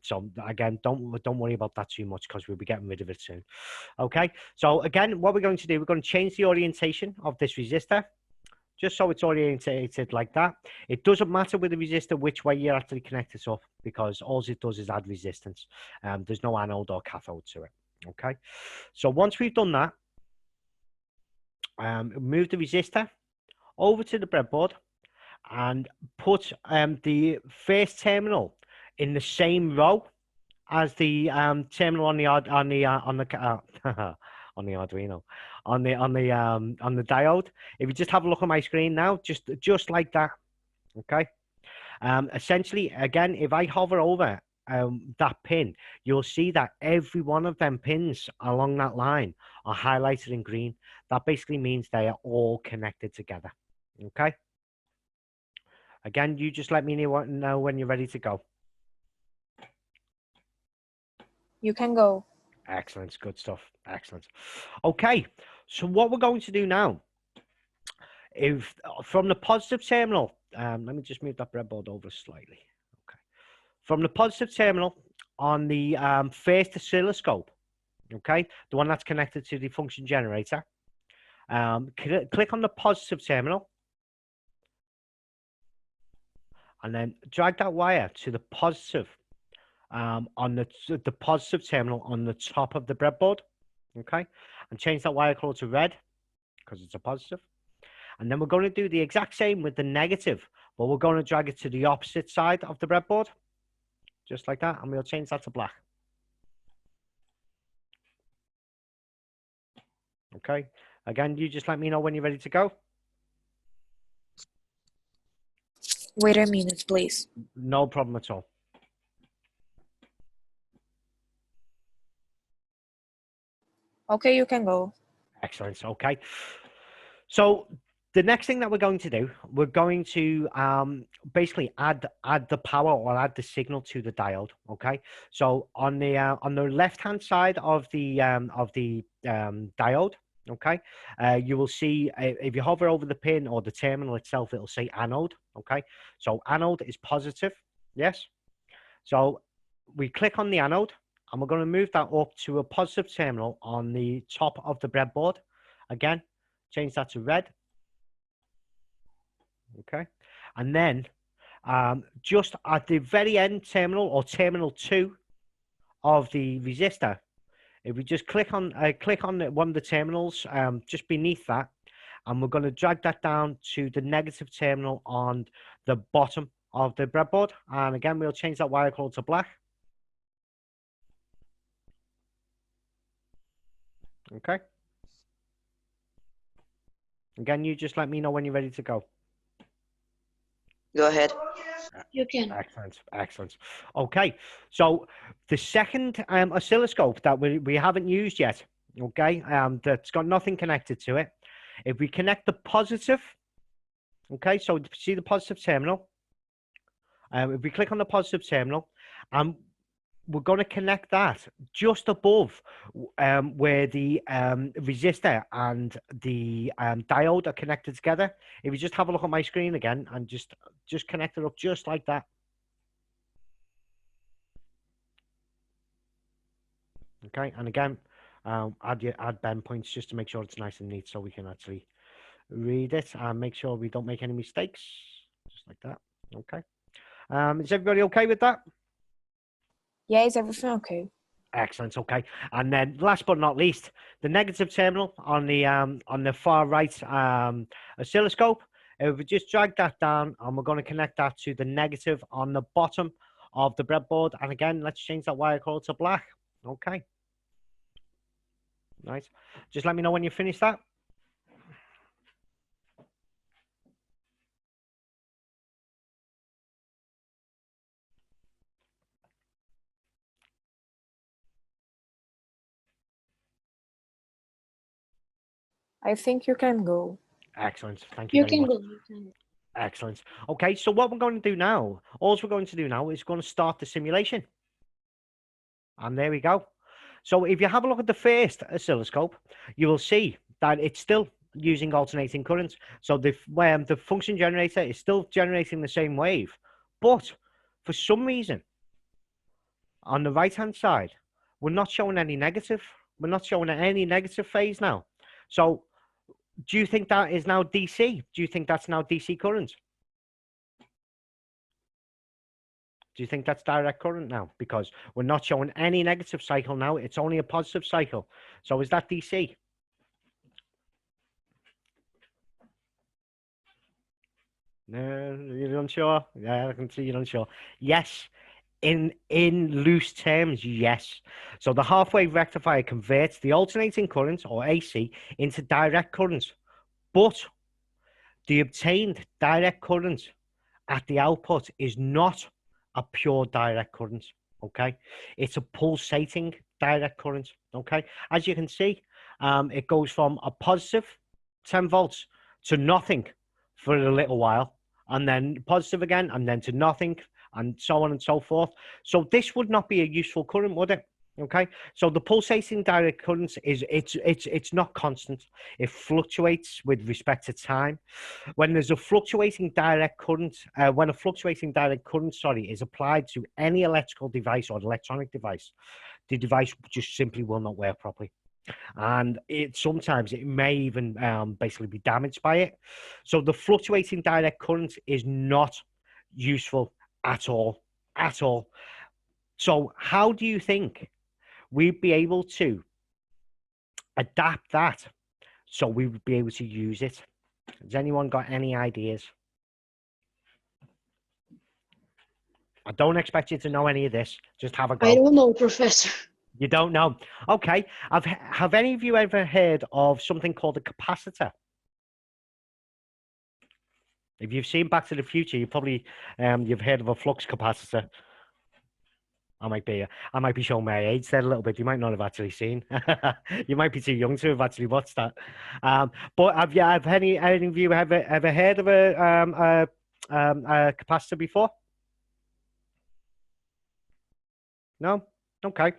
So again, don't worry about that too much because we'll be getting rid of it soon. Okay, so again, what we're going to do, we're going to change the orientation of this resistor, just so it's orientated like that. It doesn't matter with the resistor which way you actually connect this up, because all it does is add resistance. There's no anode or cathode to it. Okay, so once we've done that, move the resistor over to the breadboard and put the first terminal in the same row as the terminal on the on the Arduino, on the diode. If you just have a look at my screen now, just like that, okay? Essentially, again, if I hover over that pin, you'll see that every one of them pins along that line are highlighted in green. That basically means they are all connected together, okay? Again, you just let me know when you're ready to go. You can go. Excellent, good stuff. Excellent. Okay, so what we're going to do now, if from the positive terminal, let me just move that breadboard over slightly. Okay, from the positive terminal on the first oscilloscope, okay, the one that's connected to the function generator, click on the positive terminal, and then drag that wire to the positive. On the positive terminal on the top of the breadboard, okay, and change that wire color to red because it's a positive. And then we're going to do the exact same with the negative, but we're going to drag it to the opposite side of the breadboard, just like that, and we'll change that to black. Okay, again, you just let me know when you're ready to go. Wait a minute, please. No problem at all. Okay, you can go. Excellent. Okay. So the next thing that we're going to do, we're going to basically add the power or add the signal to the diode. Okay. So on the left hand side of the diode, Okay, you will see if you hover over the pin or the terminal itself, it'll say anode. Okay, so anode is positive. Yes. So we click on the anode and we're going to move that up to a positive terminal on the top of the breadboard. Again, change that to red. Okay, and then just at the very end terminal or terminal 2 of the resistor, if we just click on one of the terminals just beneath that, and we're going to drag that down to the negative terminal on the bottom of the breadboard. And again, we'll change that wire color to black. Okay. Again, you just let me know when you're ready to go. Go ahead. You can. Excellent, excellent. Okay, so the second oscilloscope that we haven't used yet, okay, that's got nothing connected to it. If we connect the positive, okay, so see the positive terminal. If we click on the positive terminal, we're going to connect that just above where the resistor and the diode are connected together. If you just have a look at my screen again and just connect it up just like that. Okay, and again, add bend points just to make sure it's nice and neat so we can actually read it and make sure we don't make any mistakes. Just like that. Okay. Is everybody okay with that? Yeah, is everything okay? Excellent. Okay, and then last but not least, the negative terminal on the far right oscilloscope. If we just drag that down, and we're going to connect that to the negative on the bottom of the breadboard. And again, let's change that wire color to black. Okay. Nice. Just let me know when you finish that. I think you can go. Excellent. Thank you You very can much. go. You can. Excellent. Okay, so what we're going to do now, all we're going to do now is going to start the simulation. And there we go. So if you have a look at the first oscilloscope, you will see that it's still using alternating currents. So the function generator is still generating the same wave. But for some reason, on the right-hand side, we're not showing any negative. We're not showing any negative phase now. So do you think that is now DC? Do you think that's now DC current? Do you think that's direct current now? Because we're not showing any negative cycle now. It's only a positive cycle. So is that DC? No, you're unsure? Yeah, I can see you're unsure. Yes. In loose terms, yes. So the half-wave rectifier converts the alternating current, or AC, into direct current. But the obtained direct current at the output is not a pure direct current, okay? It's a pulsating direct current, okay? As you can see, it goes from a positive 10 volts to nothing for a little while, and then positive again, and then to nothing, and so on and so forth. So this would not be a useful current, would it? Okay, so the pulsating direct current it's not constant. It fluctuates with respect to time. When there's a fluctuating direct current, is applied to any electrical device or electronic device, the device just simply will not work properly. And sometimes it may even basically be damaged by it. So the fluctuating direct current is not useful at all. So how do you think we'd be able to adapt that so we would be able to use it? Has anyone got any ideas? I don't expect you to know any of this. Just have a go. I don't know, Professor. You don't know? Okay. Have any of you ever heard of something called a capacitor? If you've seen Back to the Future, you probably you've heard of a flux capacitor. I might be showing my age there a little bit. You might not have actually seen. You might be too young to have actually watched that. But have any of you ever heard of a capacitor before? No? Okay.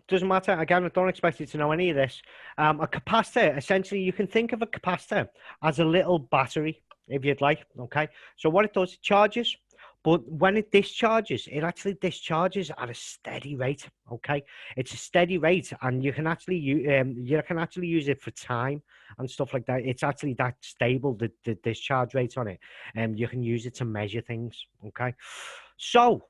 Doesn't matter. Again, I don't expect you to know any of this. A capacitor, essentially, you can think of a capacitor as a little battery, if you'd like. Okay. So what it does, it charges, but when it discharges, it actually discharges at a steady rate. Okay. It's a steady rate, and you can actually use it for time and stuff like that. It's actually that stable, the discharge rate on it, and you can use it to measure things. Okay. So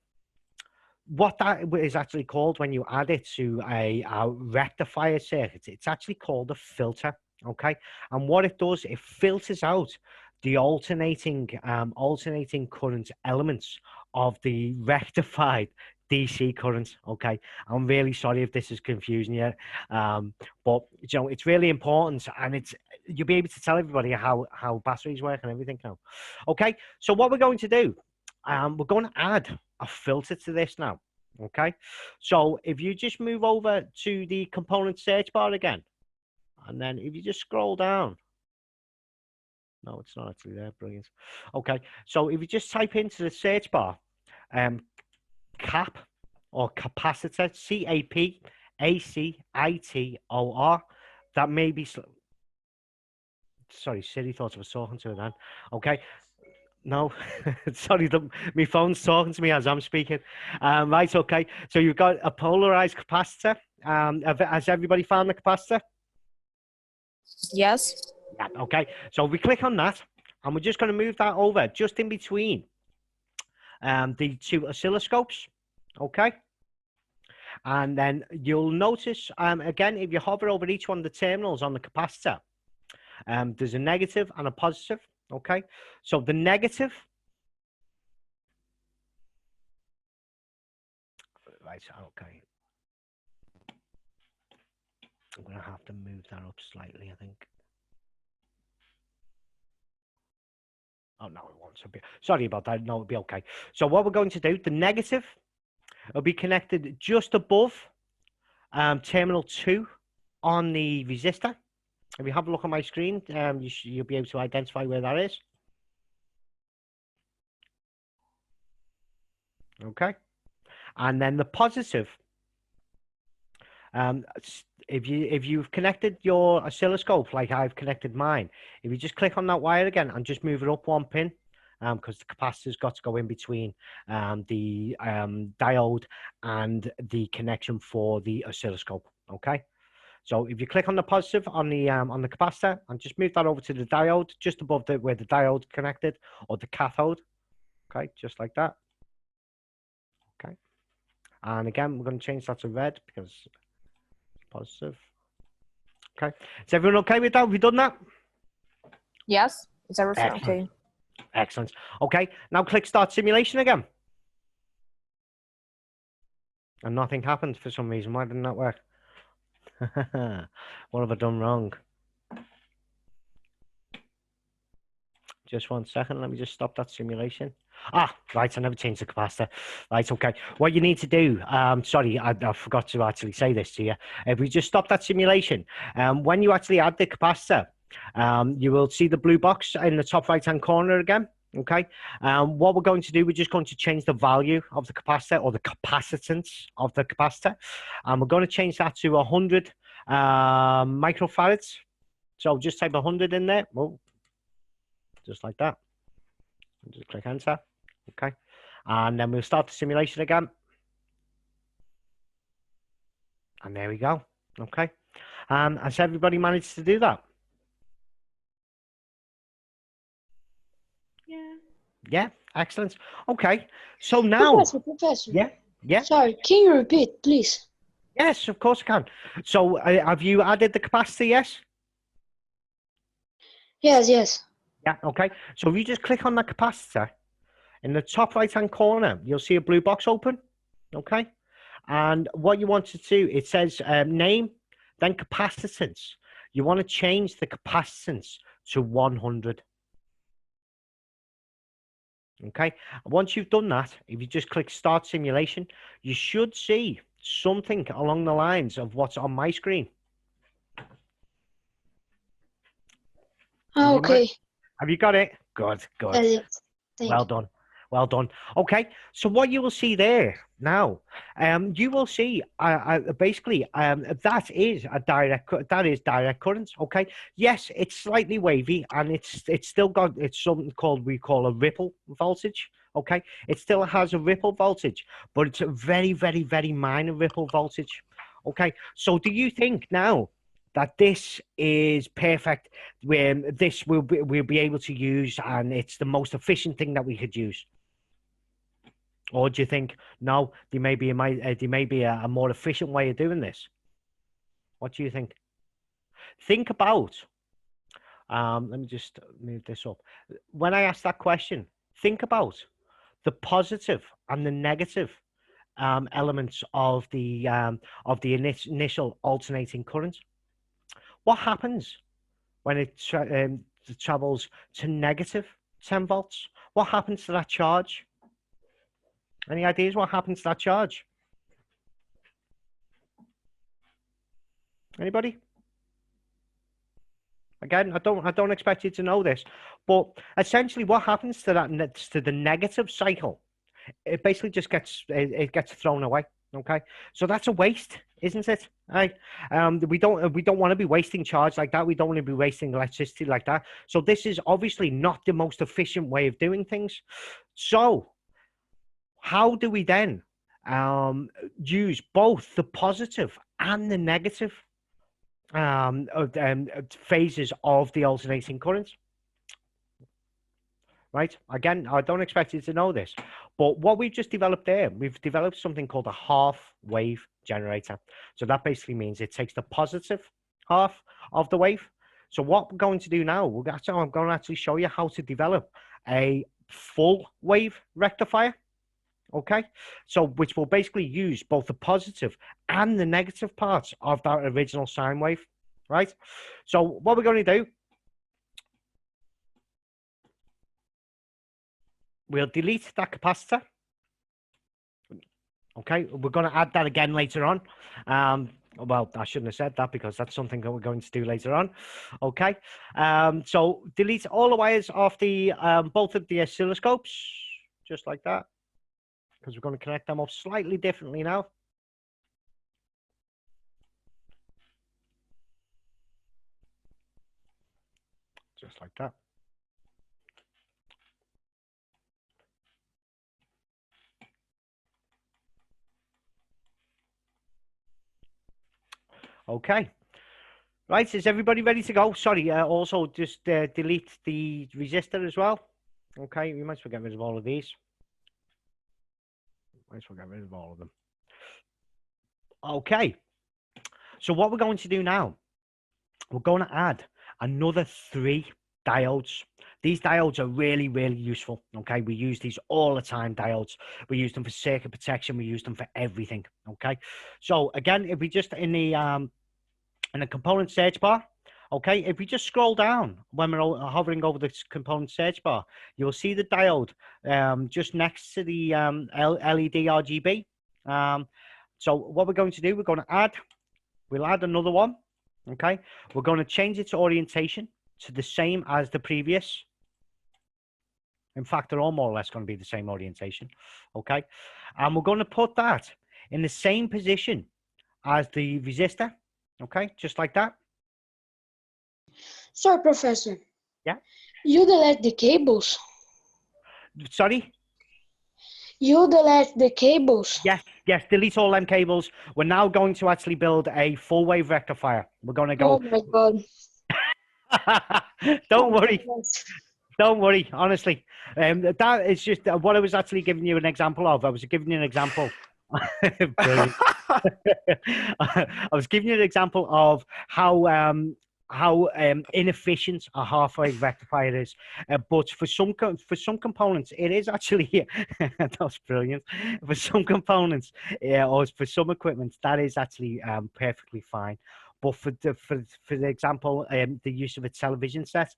what that is actually called when you add it to a rectifier circuit, it's actually called a filter. Okay. And what it does, it filters out the alternating current elements of the rectified DC current. Okay. I'm really sorry if this is confusing you, but it's really important, and you'll be able to tell everybody how batteries work and everything now. Okay. So what we're going to do, we're going to add a filter to this now. Okay. So if you just move over to the component search bar again, and then if you just scroll down. No, it's not actually there. Brilliant. Okay. So if you just type into the search bar, cap or capacitor, CAPACITOR, that may be. Sorry, Siri thought I was talking to her then. Okay. No, sorry, my phone's talking to me as I'm speaking. Right, okay. So you've got a polarized capacitor. Has everybody found the capacitor? Yes. Yeah, okay. So we click on that, and we're just going to move that over just in between the two oscilloscopes. Okay. And then you'll notice, again, if you hover over each one of the terminals on the capacitor, there's a negative and a positive. Okay, so the negative, right, okay. I'm going to have to move that up slightly, I think. Oh, no, it won't. Sorry about that. No, it'll be okay. So what we're going to do, the negative will be connected just above terminal 2 on the resistor. If you have a look on my screen, you'll be able to identify where that is. Okay, and then the positive, if you've connected your oscilloscope like I've connected mine, if you just click on that wire again and just move it up one pin, because the capacitor's got to go in between the diode and the connection for the oscilloscope. Okay, so if you click on the positive on the capacitor and just move that over to the diode just above where the diode connected, or the cathode. Okay, just like that. Okay, and again, we're going to change that to red because it's positive. Okay, is everyone okay with that? Have we done that? Yes. Is everything Excellent. okay? Excellent. Okay, now click start simulation again. And nothing happened for some reason. Why didn't that work? What have I done wrong? Just 1 second. Let me just stop that simulation. Ah, right. I never changed the capacitor. Right. Okay. What you need to do. Sorry, I forgot to actually say this to you. If we just stop that simulation, when you actually add the capacitor, you will see the blue box in the top right-hand corner again. Okay. What we're going to do, we're just going to change the value of the capacitor, or the capacitance of the capacitor, and we're going to change that to 100 microfarads. So just type 100 in there. Whoa. Just like that. Just click enter. Okay. And then we'll start the simulation again. And there we go. Okay. Has everybody managed to do that? Yeah. Yeah. Excellent. Okay. So now. Professor. Yeah. Yeah. Sorry, can you repeat, please? Yes, of course I can. So have you added the capacitor? Yes. Yes. Yeah. Okay. So if you just click on the capacitor, in the top right-hand corner, you'll see a blue box open. Okay. And what you want to do, it says name, then capacitance. You want to change the capacitance to 100. Okay. Once you've done that, if you just click start simulation, you should see something along the lines of what's on my screen. Oh, okay. Have you got it? Good, good. That's it. Thank Well you. done. Well done. Okay, so what you will see there now, you will see basically that is direct current. Okay, yes, it's slightly wavy and it's still got something we call a ripple voltage. Okay, it still has a ripple voltage, but it's a very, very, very minor ripple voltage. Okay, so do you think now that this is perfect, where this we'll be able to use and it's the most efficient thing that we could use? Or do you think, no, there may be a more efficient way of doing this? What do you think? Think about, let me just move this up. When I ask that question, think about the positive and the negative elements of the initial alternating current. What happens when it travels to negative 10 volts? What happens to that charge? Any ideas what happens to that charge? Anybody? Again, I don't expect you to know this, but essentially what happens to that, to the negative cycle, it basically just gets thrown away. Okay, so that's a waste, isn't it? Right? We don't want to be wasting charge like that. We don't want to be wasting electricity like that. So this is obviously not the most efficient way of doing things. So how do we then use both the positive and the negative phases of the alternating current? Right? Again, I don't expect you to know this, but what we've just developed there, we've developed something called a half wave generator. So that basically means it takes the positive half of the wave. So what we're going to do now, I'm going to actually show you how to develop a full wave rectifier. Okay, so which will basically use both the positive and the negative parts of that original sine wave, right? So what we're going to do, we'll delete that capacitor. Okay, we're going to add that again later on. Well, I shouldn't have said that because that's something that we're going to do later on. Okay, so delete all the wires off the both of the oscilloscopes, just like that, because we're going to connect them up slightly differently now. Just like that. Okay. Right, is everybody ready to go? Sorry, also just delete the resistor as well. Okay, we might as well get rid of all of these. Might as well get rid of all of them. Okay, so what we're going to do now, we're going to add another 3 diodes. These diodes are really, really useful. Okay, we use these all the time, diodes. We use them for circuit protection. We use them for everything. Okay, so again, if we just in the component search bar, okay, if we just scroll down when we're hovering over the component search bar, you'll see the diode just next to the LED RGB. So what we're going to do, we'll add another one. Okay, we're going to change its orientation to the same as the previous. In fact, they're all more or less going to be the same orientation. Okay, and we're going to put that in the same position as the resistor. Okay, just like that. Sorry, Professor. Yeah? You delete the cables. Sorry? You delete the cables. Yes, delete all them cables. We're now going to actually build a full wave rectifier. We're going to go. Oh my God. Don't worry, honestly. That is just what I was actually giving you an example of. I was giving you an example. Brilliant. I was giving you an example of how inefficient a half-wave rectifier is, but for some components it is actually that's brilliant. For some components, or for some equipment, that is actually perfectly fine. But for the example, the use of a television set,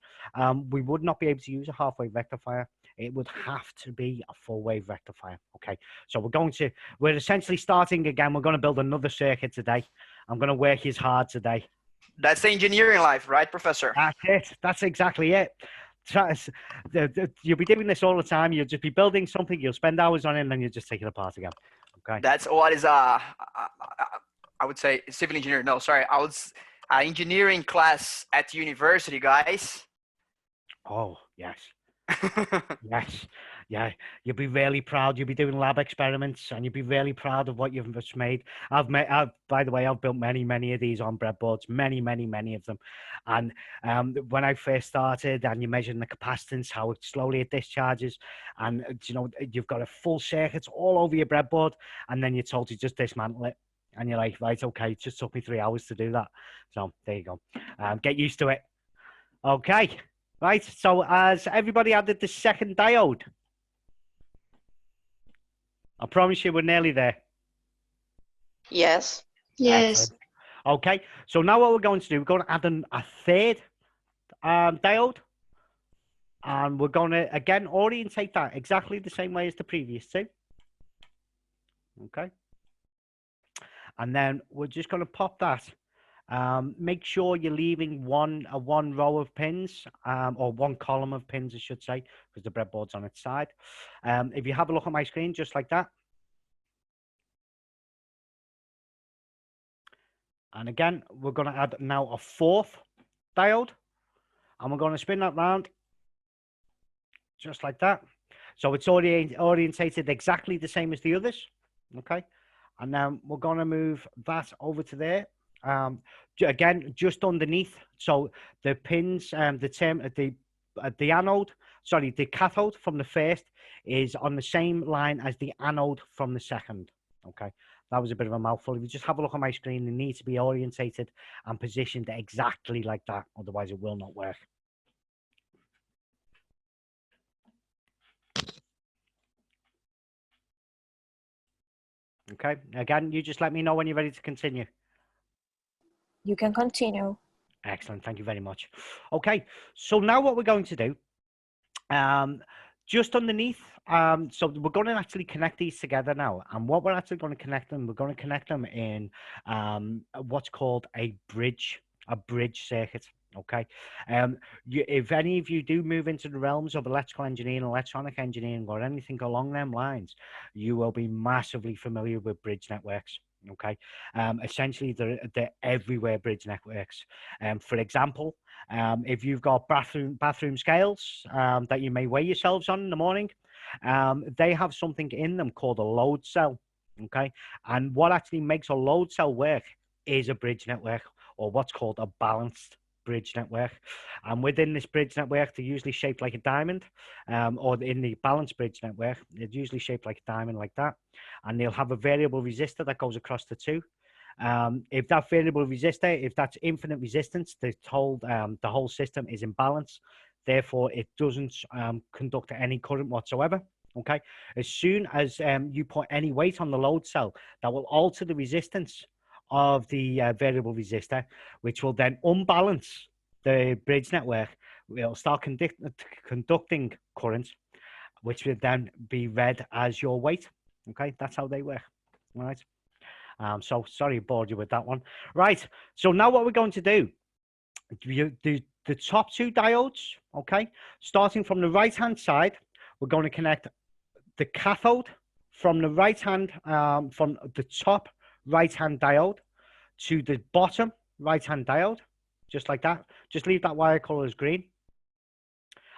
we would not be able to use a half-wave rectifier. It would have to be a full-wave rectifier. Okay, so we're essentially starting again. We're going to build another circuit today. I'm going to work his hard today. That's the engineering life, right, Professor? That's it. That's exactly it. You'll be doing this all the time. You'll just be building something. You'll spend hours on it, and then you'll just take it apart again. Okay. That's what is I would say civil engineer. No, sorry, I was engineering class at university, guys. Oh yes. Yes, yeah, you'll be really proud. You'll be doing lab experiments, and you'll be really proud of what you've just made. By the way, I've built many of these on breadboards, many of them. And when I first started, and you're measuring the capacitance, how slowly it discharges, and you've got a full circuit all over your breadboard, and then you're told to just dismantle it, and you're like, right, okay, it just took me 3 hours to do that. So there you go. Get used to it. Okay. Right, so has everybody added the second diode? I promise you we're nearly there. Yes. Yes. Excellent. Okay, so now what we're going to do, we're going to add a third diode. And we're going to, again, orientate that exactly the same way as the previous two. Okay. And then we're just going to pop that. Make sure you're leaving one row of pins, or one column of pins, I should say, because the breadboard's on its side. If you have a look at my screen, just like that. And again, we're going to add now a fourth diode, and we're going to spin that round, just like that. So it's orientated exactly the same as the others. Okay. And then we're going to move that over to there. Again, just underneath. So the pins, the cathode from the first is on the same line as the anode from the second. Okay, that was a bit of a mouthful. If you just have a look at my screen, it needs to be orientated and positioned exactly like that. Otherwise, it will not work. Okay, again, you just let me know when you're ready to continue. You can continue. Excellent. Thank you very much. Okay, so now what we're going to do, just underneath, so we're going to actually connect these together now. And what we're actually going to connect them, we're going to connect them in what's called a bridge circuit. Okay. If any of you do move into the realms of electrical engineering, electronic engineering, or anything along them lines, you will be massively familiar with bridge networks. Okay. Essentially, they're everywhere, bridge networks. For example, if you've got bathroom scales that you may weigh yourselves on in the morning, they have something in them called a load cell. Okay. And what actually makes a load cell work is a bridge network, or what's called a balanced bridge network. And within this bridge network, they're usually shaped like a diamond, or in the balanced bridge network, it's usually shaped like a diamond, like that. And they'll have a variable resistor that goes across the two. If that variable resistor, if that's infinite resistance, they're told the whole system is in balance. Therefore, it doesn't conduct any current whatsoever. Okay. As soon as you put any weight on the load cell, that will alter the resistance of the variable resistor, which will then unbalance the bridge network. It'll start conducting current, which will then be read as your weight. Okay, that's how they work. All right. So sorry, I bored you with that one. Right. So now what we're going to do, the top two diodes. Okay, starting from the right hand side, we're going to connect the cathode from the right hand, from the top right hand diode to the bottom right hand diode, just like that. Just leave that wire color as green.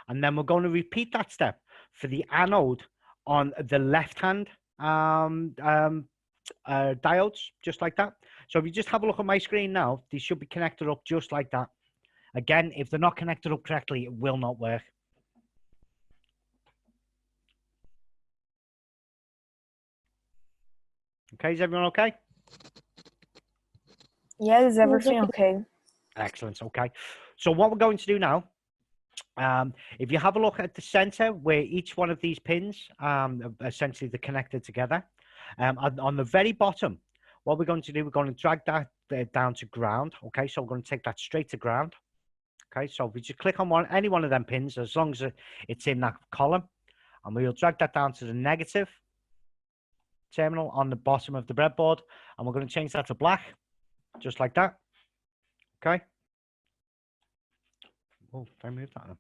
And then we're going to repeat that step for the anode on the left hand diodes, just like that. So if you just have a look at my screen now, these should be connected up just like that. Again, if they're not connected up correctly, it will not work. Okay, is everyone okay? Yeah, is everything okay? Excellent. Okay. So what we're going to do now, if you have a look at the center where each one of these pins, essentially they're connected together, on the very bottom, what we're going to do, we're going to drag that down to ground. Okay. So we're going to take that straight to ground. Okay. So if we just click on any one of them pins, as long as it's in that column, and we'll drag that down to the negative terminal on the bottom of the breadboard, and we're going to change that to black, just like that. Okay. Oh, did I move that then?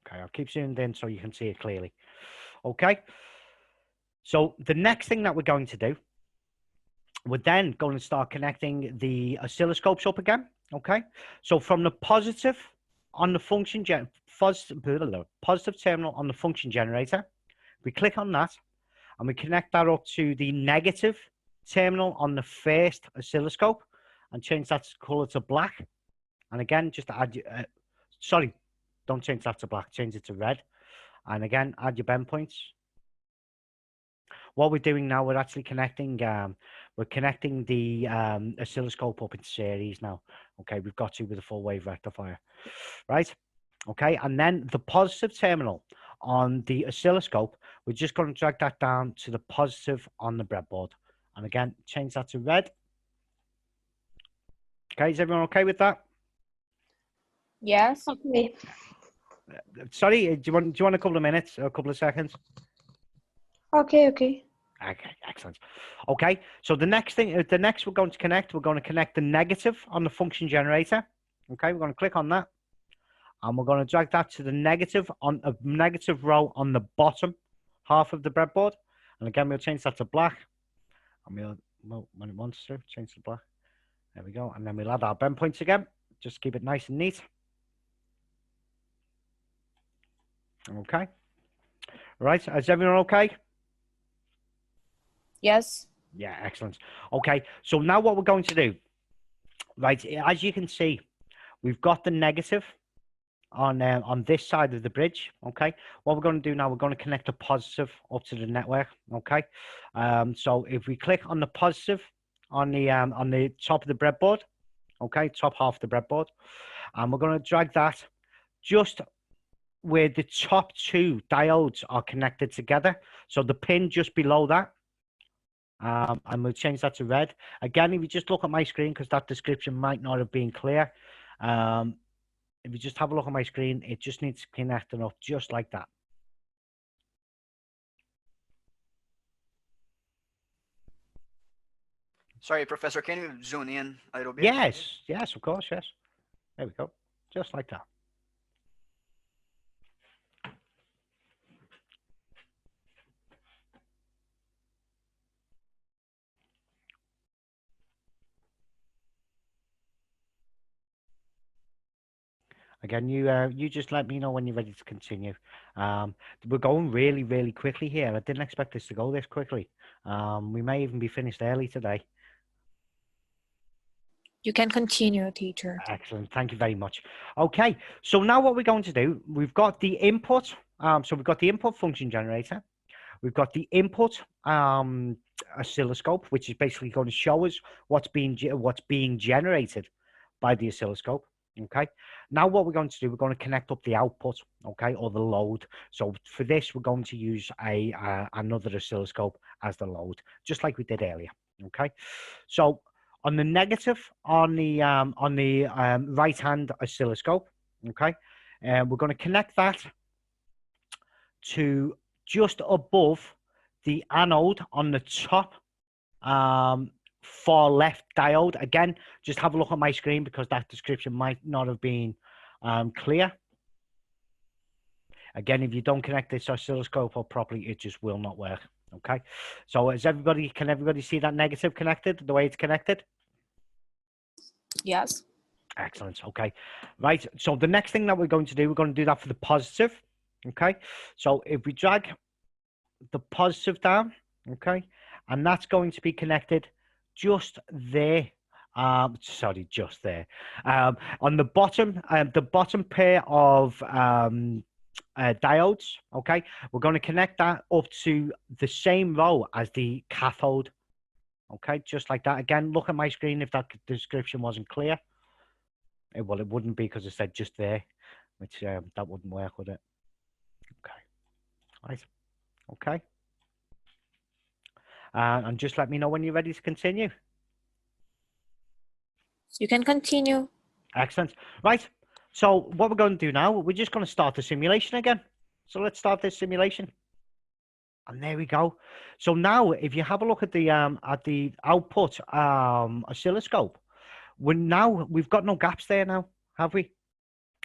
Okay, I'll keep zoomed in so you can see it clearly. Okay. So the next thing that we're going to do, we're then going to start connecting the oscilloscopes up again. Okay. So from the positive on the positive terminal on the function generator, we click on that and we connect that up to the negative terminal on the first oscilloscope and change that color to black. And again, just add, sorry, don't change that to black, change it to red. And again, add your bend points. What we're doing now, we're actually connecting, the oscilloscope up in series now. Okay, we've got to with a full wave rectifier, right? Okay, and then the positive terminal on the oscilloscope, we're just going to drag that down to the positive on the breadboard. And again, change that to red. Okay, is everyone okay with that? Yes. Okay. Sorry, do you want a couple of minutes or a couple of seconds? Okay. Okay. Okay, excellent. Okay, so the next we're going to connect the negative on the function generator. Okay, we're going to click on that. And we're going to drag that to the negative on a negative row on the bottom half of the breadboard. And again, we'll change that to black. And well, when it wants to, change to black. There we go. And then we'll add our bend points again. Just keep it nice and neat. Okay. Right, is everyone okay? Yes. Yeah, excellent. Okay, so now what we're going to do, right, as you can see, we've got the negative on this side of the bridge. Okay, what we're going to do now, we're going to connect a positive up to the network. Okay, so if we click on the positive on the top of the breadboard, okay, top half of the breadboard, and we're going to drag that just where the top two diodes are connected together, so the pin just below that. And we'll change that to red. Again, if you just look at my screen, because that description might not have been clear, if you just have a look at my screen, it just needs connecting up just like that. Sorry, Professor, can you zoom in a little bit? Yes, yes, of course, yes. There we go, just like that. Again, you just let me know when you're ready to continue. We're going really, really quickly here. I didn't expect this to go this quickly. We may even be finished early today. You can continue, teacher. Excellent. Thank you very much. Okay, so now what we're going to do, we've got the input. So we've got the input function generator. We've got the input oscilloscope, which is basically going to show us what's being generated by the oscilloscope. Okay, now what we're going to do, we're going to connect up the output, okay, or the load. So for this, we're going to use another oscilloscope as the load, just like we did earlier. Okay, so on the negative on the right hand oscilloscope, okay, we're going to connect that to just above the anode on the top far left diode. Again, just have a look at my screen because that description might not have been clear. Again, if you don't connect this oscilloscope up properly, it just will not work. Okay, so can everybody see that negative connected, the way it's connected? Yes. Excellent. Okay, right, so the next thing that we're going to do that for the positive. Okay, so if we drag the positive down, okay, and that's going to be connected just there, just there, on the bottom pair of diodes. Okay, we're going to connect that up to the same row as the cathode. Okay, just like that. Again, look at my screen if that description wasn't clear. Well, it wouldn't be because it said just there, which that wouldn't work, would it? Okay, right, okay. And just let me know when you're ready to continue. You can continue. Excellent. Right. So what we're going to do now, we're just going to start the simulation again. So let's start this simulation. And there we go. So now, if you have a look at the output oscilloscope, we've got no gaps there now, have we?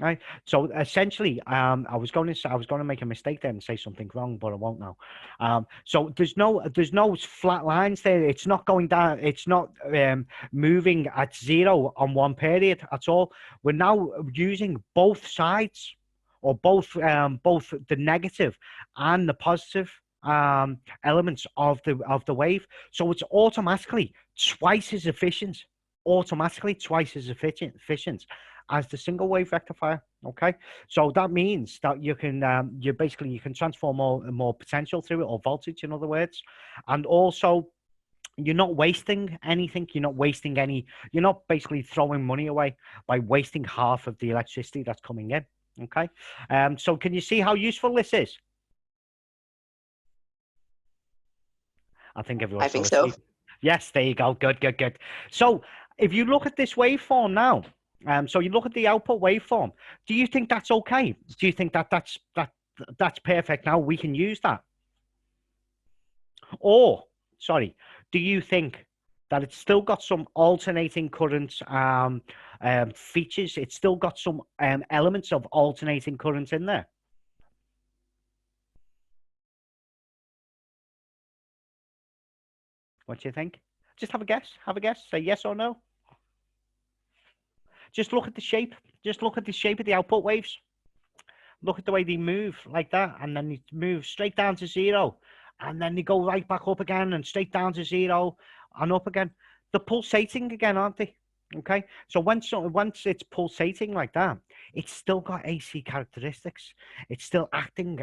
Right. So essentially, I was going to make a mistake there and say something wrong, but I won't now. So there's no flat lines there. It's not going down. It's not moving at zero on one period at all. We're now using both sides, or both the negative and the positive elements of the wave. So it's automatically twice as efficient. Automatically twice as efficient as the single wave rectifier. Okay, so that means that you can you can transfer more potential through it, or voltage in other words, and also you're not wasting anything. You're not basically throwing money away by wasting half of the electricity that's coming in. Okay, so can you see how useful this is? I think everyone's I think still so. asleep. Yes, there you go. Good. So if you look at this waveform now, so you look at the output waveform, do you think that's okay? Do you think that's perfect now? We can use that? Or, sorry, do you think that it's still got some alternating current features? It's still got some elements of alternating current in there? What do you think? Just have a guess. Have a guess. Say yes or no. Just look at the shape. Just look at the shape of the output waves. Look at the way they move like that, and then they move straight down to zero, and then they go right back up again and straight down to zero and up again. They're pulsating again, aren't they? Okay. So once it's pulsating like that, it's still got AC characteristics. It's still acting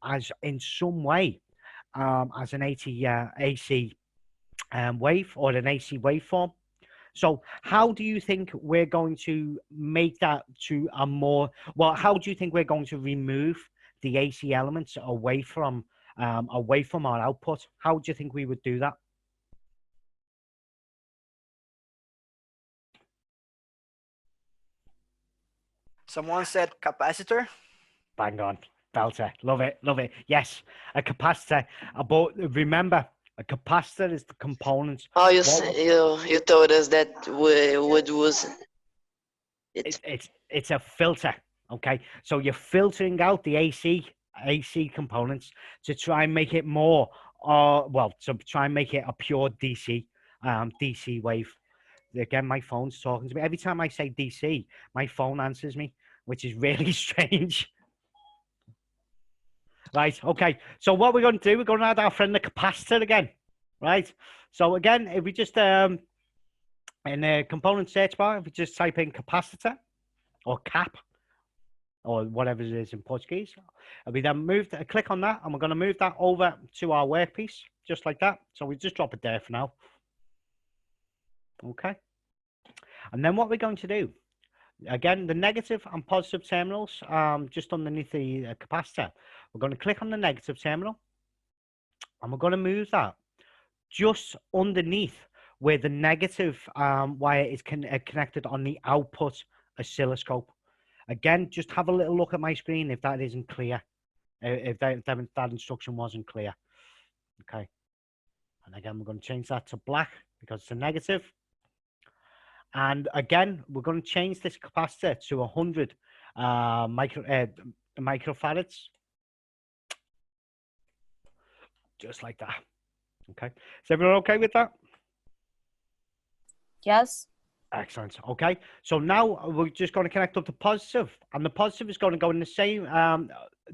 as in some way as an AC wave, or an AC waveform. So how do you think we're going to make that to a more, well, how do you think we're going to remove the AC elements away from our output? How do you think we would do that? Someone said capacitor. Bang on. Belter. Love it. Yes, a capacitor. But remember, a capacitor is the component. Oh, you told us that we would use it. It's a filter. Okay, so you're filtering out the AC components to try and make it more, to try and make it a pure DC wave. Again, my phone's talking to me every time I say DC. My phone answers me, which is really strange. Right, okay. So what we're going to do, we're going to add our friend the capacitor again. Right. So again, if we just in the component search bar, if we just type in capacitor or cap or whatever it is in Portuguese, we then click on that, and we're going to move that over to our workpiece, just like that. So we just drop it there for now. Okay. And then what we're going to do, again, the negative and positive terminals, just underneath the capacitor, we're going to click on the negative terminal, and we're going to move that just underneath where the negative wire is connected on the output oscilloscope. Again, just have a little look at my screen if that isn't clear, if that instruction wasn't clear. Okay. And again, we're going to change that to black because it's a negative. And again, we're going to change this capacitor to 100 microfarads. Just like that. Okay. Is everyone okay with that? Yes. Excellent. Okay. So now we're just going to connect up the positive, and the positive is going to go in the same,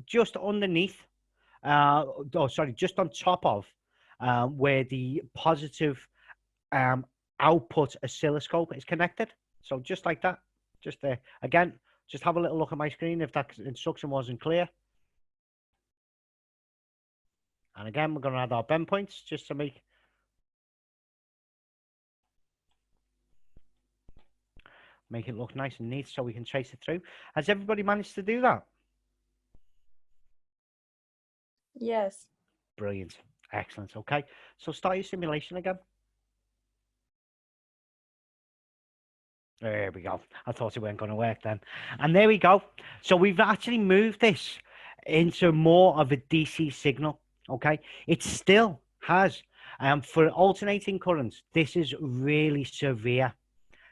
just underneath, just on top of where the positive output oscilloscope is connected. So just like that, just there. Again, just have a little look at my screen if that instruction wasn't clear. And again, we're going to add our bend points just to make it look nice and neat so we can trace it through. Has everybody managed to do that? Yes. Brilliant. Excellent. Okay. So start your simulation again. There we go. I thought it weren't going to work then. And there we go. So we've actually moved this into more of a DC signal. Okay. It still has, for alternating currents, this is really severe.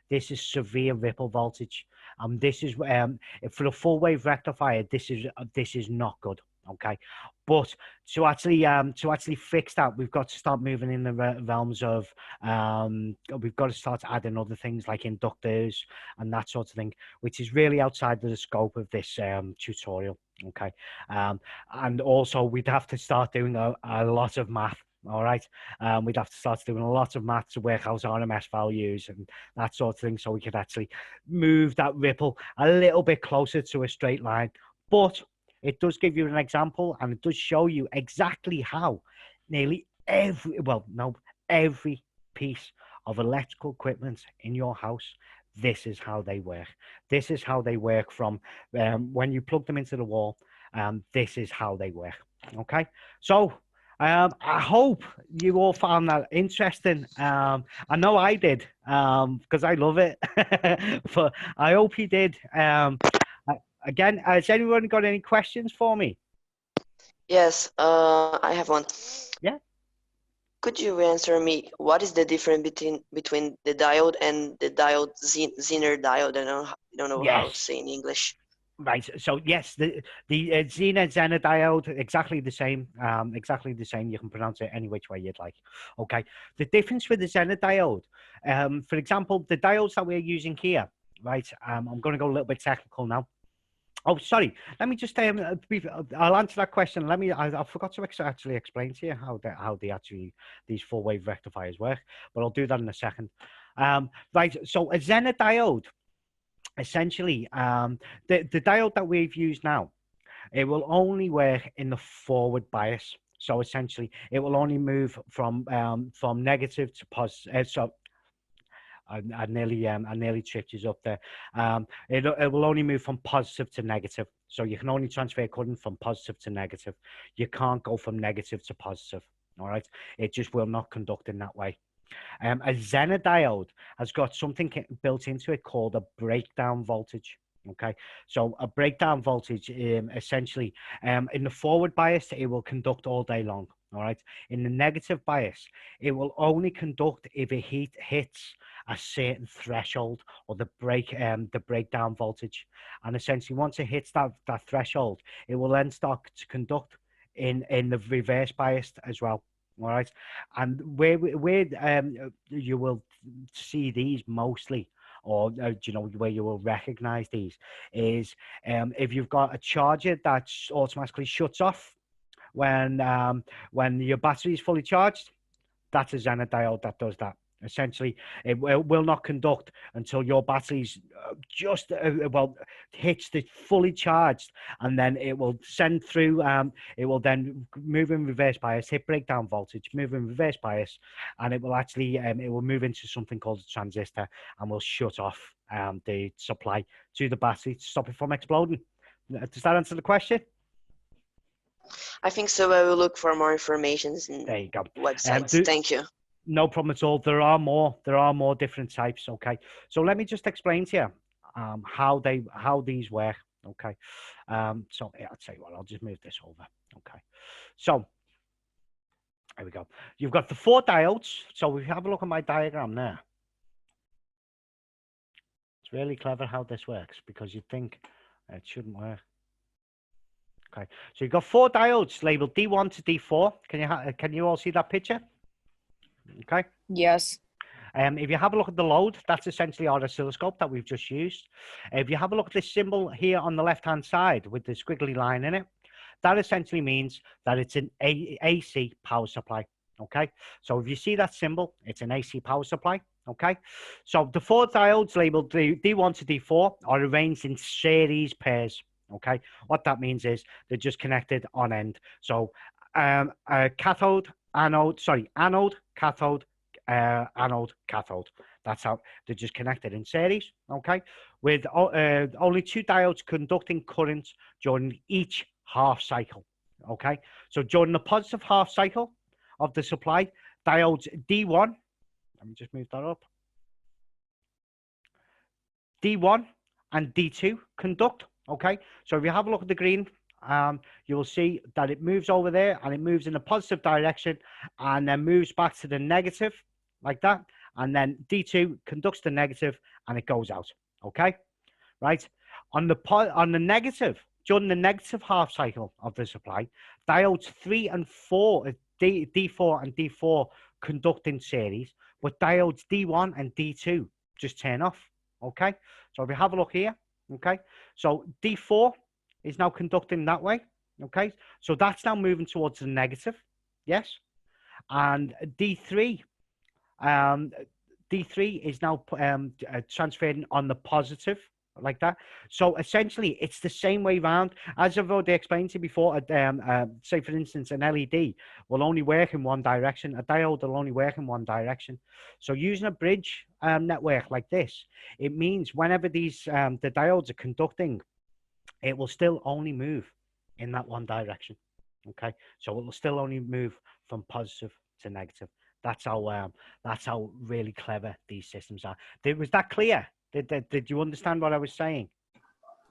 This is severe ripple voltage. This is for a full wave rectifier. This is not good. Okay, but to actually fix that, we've got to start moving in the realms of we've got to start adding other things like inductors and that sort of thing, which is really outside of the scope of this tutorial. Okay, and also we'd have to start doing a lot of math. All right, we'd have to start doing a lot of math to work out RMS values and that sort of thing, so we could actually move that ripple a little bit closer to a straight line. But it does give you an example, and it does show you exactly how nearly every piece of electrical equipment in your house, this is how they work. This is how they work from when you plug them into the wall. This is how they work. Okay, so I hope you all found that interesting. I know I did, because I love it. But I hope you did. Again, has anyone got any questions for me? Yes, I have one. Yeah. Could you answer me what is the difference between the diode and the diode Zener diode? I don't know how to Yes. say in English. Right. So yes, the Zener diode, exactly the same. Exactly the same. You can pronounce it any which way you'd like. Okay. The difference with the Zener diode, for example, the diodes that we're using here, right? I'm going to go a little bit technical now. Oh, sorry. Let me just I'll answer that question. I forgot to actually explain to you how these full wave rectifiers work, but I'll do that in a second. Right. So a Zener diode, essentially, the diode that we've used now, it will only work in the forward bias. So essentially, it will only move from negative to positive. So I nearly tripped you up there. It will only move from positive to negative. So you can only transfer current from positive to negative. You can't go from negative to positive. All right. It just will not conduct in that way. A Zener diode has got something built into it called a breakdown voltage. Okay, so a breakdown voltage, essentially, in the forward bias, it will conduct all day long. All right. In the negative bias, it will only conduct if it hits a certain threshold or the breakdown voltage. And essentially, once it hits that threshold, it will then start to conduct in the reverse biased as well. All right, and where you will see these mostly, or where you will recognize these is if you've got a charger that automatically shuts off when your battery is fully charged. That's a Zener diode that does that. Essentially, it will not conduct until your battery's just hits the fully charged, and then it will send through. It will then move in reverse bias, hit breakdown voltage, move in reverse bias, and it will actually it will move into something called a transistor, and will shut off the supply to the battery to stop it from exploding. Does that answer the question? I think so. I will look for more information in There you go. websites. Thank you. No problem at all. There are more different types. Okay, so let me just explain to you how these work. Okay, so yeah, I'll tell you what. I'll just move this over. Okay, so there we go. You've got the 4 diodes. So if you have a look at my diagram there, it's really clever how this works because you'd think it shouldn't work. Okay, so you've got 4 diodes labeled D1 to D4. Can you all see that picture? Okay. Yes. If you have a look at the load, that's essentially our oscilloscope that we've just used. If you have a look at this symbol here on the left-hand side with the squiggly line in it, that essentially means that it's an AC power supply. Okay, so if you see that symbol, it's an AC power supply. Okay, so the 4 diodes labeled D1 to D4 are arranged in series pairs. Okay, what that means is they're just connected on end. So cathode, cathode, anode, cathode. That's how they're just connected in series, okay? With only 2 diodes conducting current during each half cycle, okay? So during the positive half cycle of the supply, diodes D1, let me just move that up. D1 and D2 conduct, okay? So if you have a look at the green, you will see that it moves over there and it moves in a positive direction and then moves back to the negative like that. And then D2 conducts the negative and it goes out. Okay. right? On the negative, during the negative half cycle of the supply, diodes 3 and 4, D4 and D4 conduct in series, but diodes D1 and D2 just turn off. Okay, so if you have a look here, okay, so D4 is now conducting that way. Okay, so that's now moving towards the negative, yes, and D3 D3 is now transferring on the positive, like that. So essentially, it's the same way round. As I've already explained to you before, say for instance, an LED will only work in one direction. A diode will only work in one direction. So using a bridge network like this, it means whenever these the diodes are conducting, it will still only move in that one direction. Okay, so it will still only move from positive to negative. That's how really clever these systems are. Was that clear? Did you understand what I was saying?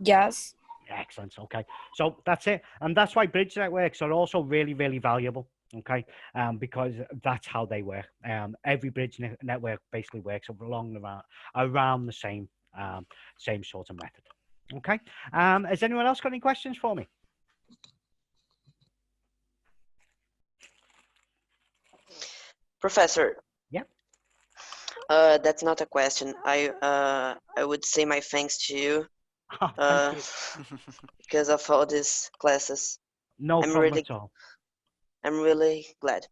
Yes. Excellent. Okay, so that's it, and that's why bridge networks are also really, really valuable. Okay, because that's how they work. Every bridge network basically works around the same same sort of method. Okay. Has anyone else got any questions for me? Professor. Yeah. That's not a question. I would say my thanks to you Oh, thank you. because of all these classes. No I'm problem really at all. I'm really glad.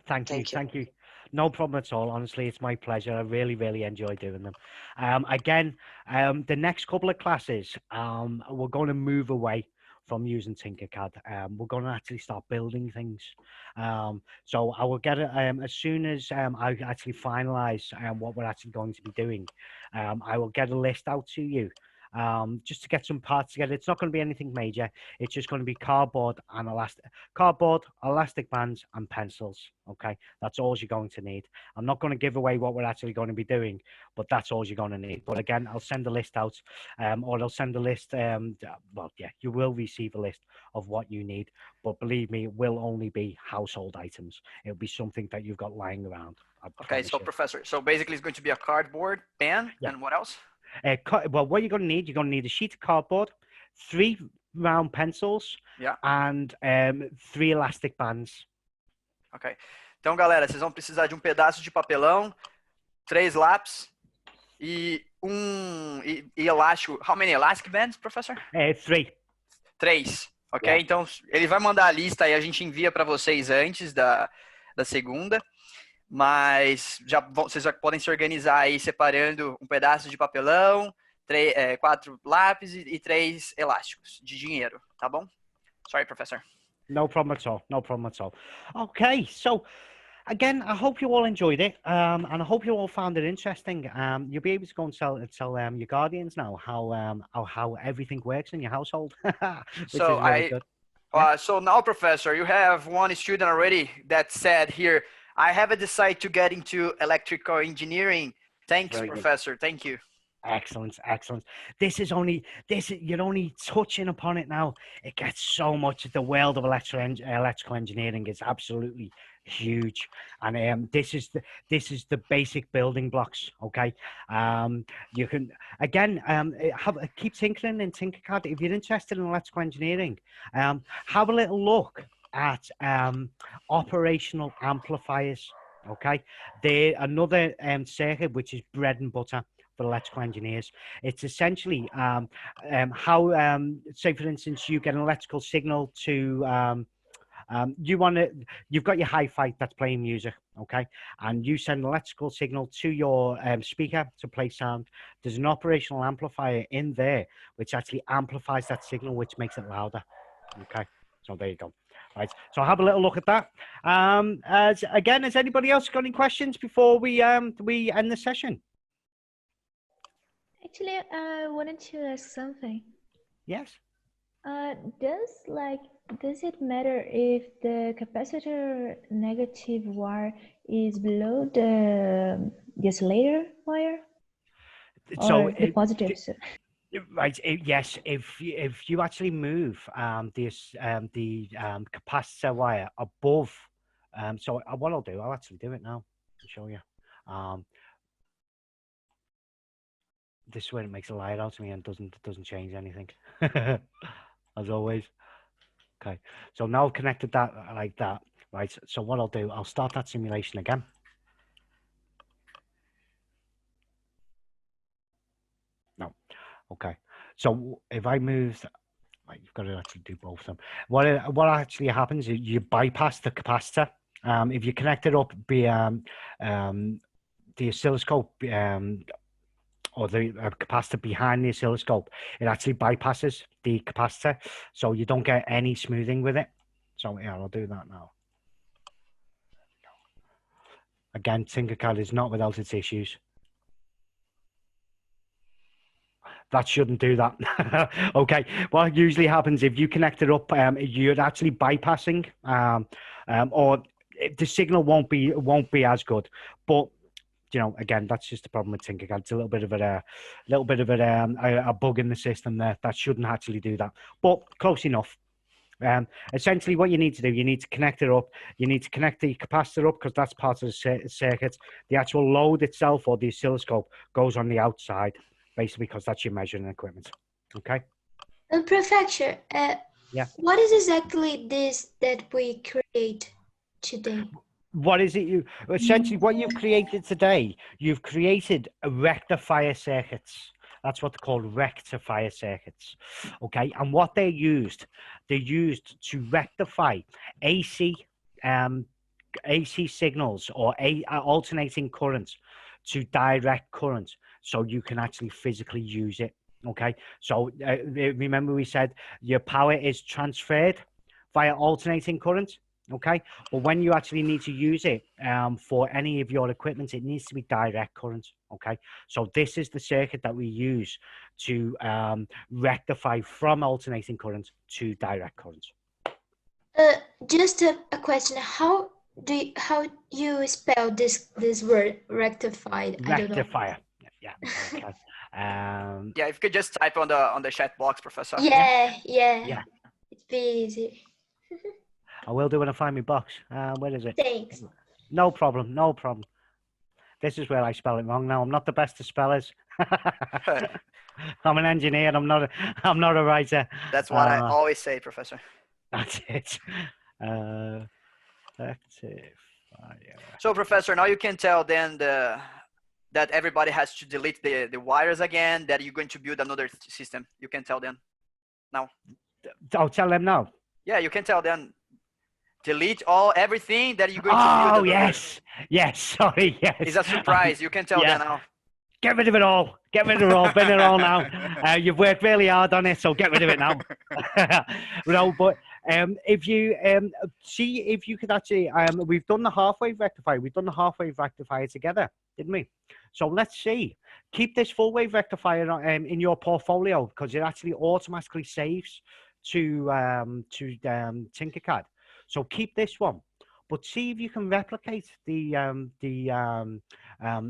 Thank you. Thank you. Thank you. No problem at all. Honestly, it's my pleasure. I really, really enjoy doing them. Again, the next couple of classes, we're going to move away from using Tinkercad. We're going to actually start building things. So I will get it as soon as I actually finalize what we're actually going to be doing. I will get a list out to you. Just to get some parts together. It's not going to be anything major. It's just going to be cardboard, elastic bands, and pencils. Okay, that's all you're going to need. I'm not going to give away what we're actually going to be doing, but that's all you're going to need. But again, I'll send a list out, or I'll send a list. Well, yeah, you will receive a list of what you need, but believe me, it will only be household items. It'll be something that you've got lying around. Okay, so you. Professor, so basically it's going to be a cardboard, pen, Yeah. and what else? Well, what you're going to need a sheet of cardboard, 3 round pencils, Yeah. and 3 elastic bands. Ok. Então, galera, vocês vão precisar de um pedaço de papelão, 3 lápis e elástico. How many elastic bands, professor? 3. 3. Ok? Yeah. Então, ele vai mandar a lista e a gente envia para vocês antes da segunda. Mas vocês já podem se organizar aí separando um pedaço de papelão, 4 lápis e 3 elásticos de dinheiro, tá bom? Sorry, professor. No problem at all. No problem at all. Okay, so again, I hope you all enjoyed it, and I hope you all found it interesting. You'll be able to go and tell your guardians now how everything works in your household, which So is really good. So now, professor, you have one student already that said here, I have decided to get into electrical engineering. Thanks, Very good. professor. Thank you. Excellent, excellent. You're only touching upon it now. It gets so much. The world of electrical engineering is absolutely huge, and this is the basic building blocks. Okay, you can again keep tinkering in Tinkercad if you're interested in electrical engineering. Have a little look at operational amplifiers. Okay, they're another circuit which is bread and butter for electrical engineers. It's essentially how, say for instance, you get an electrical signal to you've got your hi-fi that's playing music, okay, and you send an electrical signal to your speaker to play sound. There's an operational amplifier in there which actually amplifies that signal, which makes it louder. Okay, so there you go. Right, so have a little look at that. Has anybody else got any questions before we end the session? Actually, I wanted to ask something. Yes. Does it matter if the capacitor negative wire is below the oscillator wire? So the positive? Right. Yes. If you actually move the capacitor wire above, so what I'll do, I'll actually do it now to show you. this is where it makes a liar out of me and doesn't change anything. As always. Okay. So now I've connected that like that. Right. So what I'll do, I'll start that simulation again. No. Okay. So if I move, right, you've got to actually do both of them. What actually happens is you bypass the capacitor. If you connect it up via the oscilloscope or the capacitor behind the oscilloscope, it actually bypasses the capacitor, so you don't get any smoothing with it. So yeah, I'll do that now. Again, Tinkercad is not without its issues. That shouldn't do that. Okay, what usually happens if you connect it up, you're actually bypassing, or the signal won't be as good. But you know, again, that's just the problem with Tinkercad. It's a little bit of a bug in the system there that shouldn't actually do that, but close enough. Essentially, what you need to do, you need to connect it up. You need to connect the capacitor up because that's part of the circuit. The actual load itself or the oscilloscope goes on the outside, basically because that's your measuring equipment. Okay. And Professor, yeah. What is exactly this that we create today? What is it you essentially what you've created today? You've created a rectifier circuits. That's what they're called, rectifier circuits. Okay, and what they're used to rectify AC signals or alternating currents to direct current, so you can actually physically use it. Okay, so remember we said your power is transferred via alternating current. Okay, but when you actually need to use it for any of your equipment, it needs to be direct current. Okay, so this is the circuit that we use to rectify from alternating current to direct current. Just a question: how you spell this word rectified? Rectifier. Yeah. Okay. Yeah, if you could just type on the chat box, Professor. Yeah. It's easy. I will do when I find my box. Where is it? Thanks. No problem. No problem. This is where I spell it wrong now. I'm not the best of spellers. I'm an engineer. I'm not a writer. That's what I always say, Professor. That's it. Rectifier. So, Professor, now you can tell then that everybody has to delete the wires again, that you're going to build another system. You can tell them now. I'll tell them now. Yeah, you can tell them. Delete everything that you're going to build. Oh, yes. Yes, sorry, yes. It's a surprise. You can tell them now. Get rid of it all. Get rid of it all. Bring it all now. You've worked really hard on it, so get rid of it now. No, but if you see if you could actually, we've done the half-wave rectifier. We've done the half-wave rectifier together, didn't we? So let's see. Keep this full-wave rectifier in your portfolio because it actually automatically saves to Tinkercad. So keep this one, but see if you can replicate the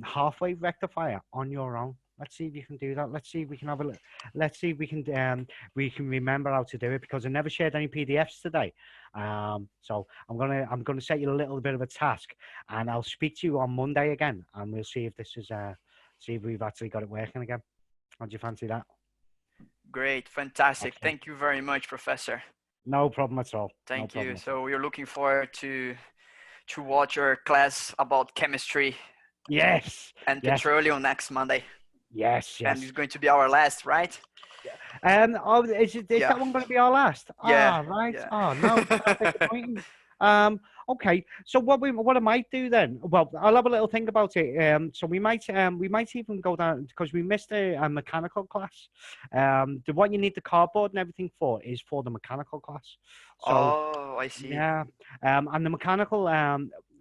half-wave rectifier on your own. Let's see if you can do that. Let's see if we can have a look. Let's see if we can remember how to do it because I never shared any PDFs today. So I'm gonna set you a little bit of a task, and I'll speak to you on Monday again, and we'll see if this is see if we've actually got it working again. How do you fancy that? Great, fantastic. Okay. Thank you very much, Professor. No problem at all. Thank you. So we're looking forward to watch your class about chemistry. Yes. And petroleum next Monday. Yes. And it's going to be our last, right? Oh, is that one going to be our last? Yeah. Right. Yeah. Oh no. That's disappointing. Okay. So what I might do then? Well, I'll have a little think about it. So we might even go down because we missed a mechanical class. What you need the cardboard and everything for is for the mechanical class. So, oh, I see. Yeah. And the mechanical.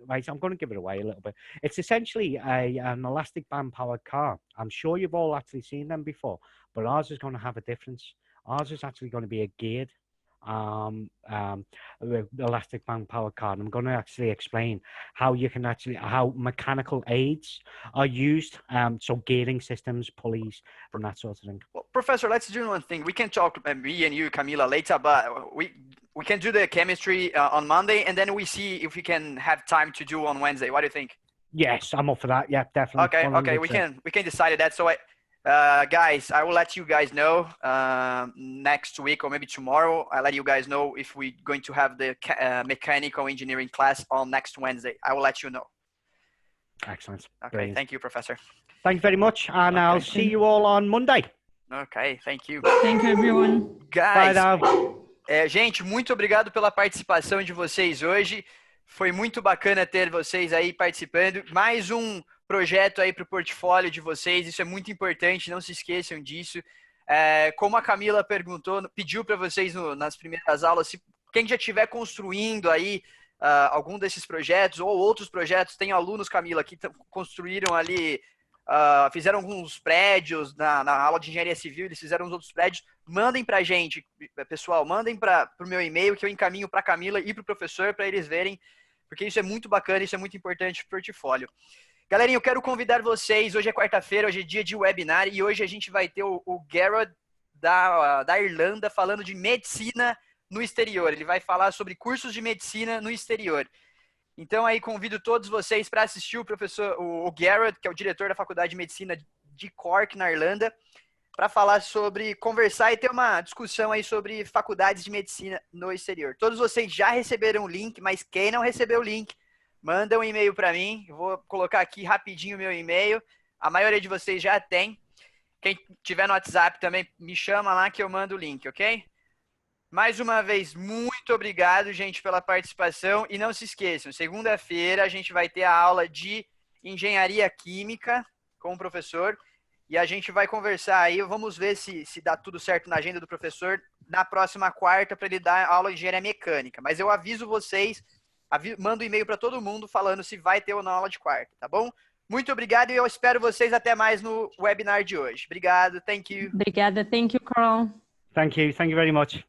Right, I'm going to give it away a little bit. It's essentially an elastic band powered car. I'm sure you've all actually seen them before, but ours is going to have a difference. Ours is actually going to be a geared elastic band powered car. And I'm going to actually explain how mechanical aids are used. So gearing systems, pulleys, and that sort of thing. Well, Professor, let's do one thing. We can talk, me and you, Camila, later, but we can do the chemistry on Monday, and then we see if we can have time to do on Wednesday. What do you think? Yes, I'm up for that. Yeah, definitely. Okay, 100%. okay, we can decide that. So Guys, I will let you guys know next week or maybe tomorrow. I'll let you guys know if we're going to have the mechanical engineering class on next Wednesday. I will let you know. Excellent. Okay, Brilliant. thank you, Professor. Thank you very much, and I'll see you all on Monday. Okay, thank you. Thank you, everyone. Bye Guys, now. gente, muito obrigado pela participação de vocês hoje. Foi muito bacana ter vocês aí participando. Mais um projeto aí para o portfólio de vocês. Isso é muito importante, não se esqueçam disso. Como a Camila perguntou, pediu para vocês nas primeiras aulas, se quem já estiver construindo aí algum desses projetos ou outros projetos, tem alunos, Camila, que construíram ali, fizeram alguns prédios na aula de engenharia civil, eles fizeram uns outros prédios, mandem para a gente, pessoal, mandem para o meu e-mail que eu encaminho para a Camila e para o professor para eles verem, porque isso é muito bacana, isso é muito importante para o portfólio. Galerinha, eu quero convidar vocês, hoje é quarta-feira, hoje é dia de webinar e hoje a gente vai ter o Garrod da Irlanda falando de medicina no exterior. Ele vai falar sobre cursos de medicina no exterior. Então aí convido todos vocês para assistir o Garrod, que é o diretor da Faculdade de Medicina de Cork, na Irlanda, para falar sobre, conversar e ter uma discussão aí sobre faculdades de medicina no exterior. Todos vocês já receberam o link, mas quem não recebeu o link, manda um e-mail para mim. Eu vou colocar aqui rapidinho o meu e-mail. A maioria de vocês já tem. Quem tiver no WhatsApp também, me chama lá que eu mando o link, ok? Mais uma vez, muito obrigado, gente, pela participação. E não se esqueçam, segunda-feira a gente vai ter a aula de Engenharia Química com o professor. E a gente vai conversar aí, vamos ver se dá tudo certo na agenda do professor na próxima quarta para ele dar aula de Engenharia Mecânica. Mas eu aviso vocês, mando um e-mail para todo mundo falando se vai ter ou não aula de quarta, tá bom? Muito obrigado e eu espero vocês até mais no webinar de hoje. Obrigado, thank you. Obrigada, thank you, Carl. Thank you very much.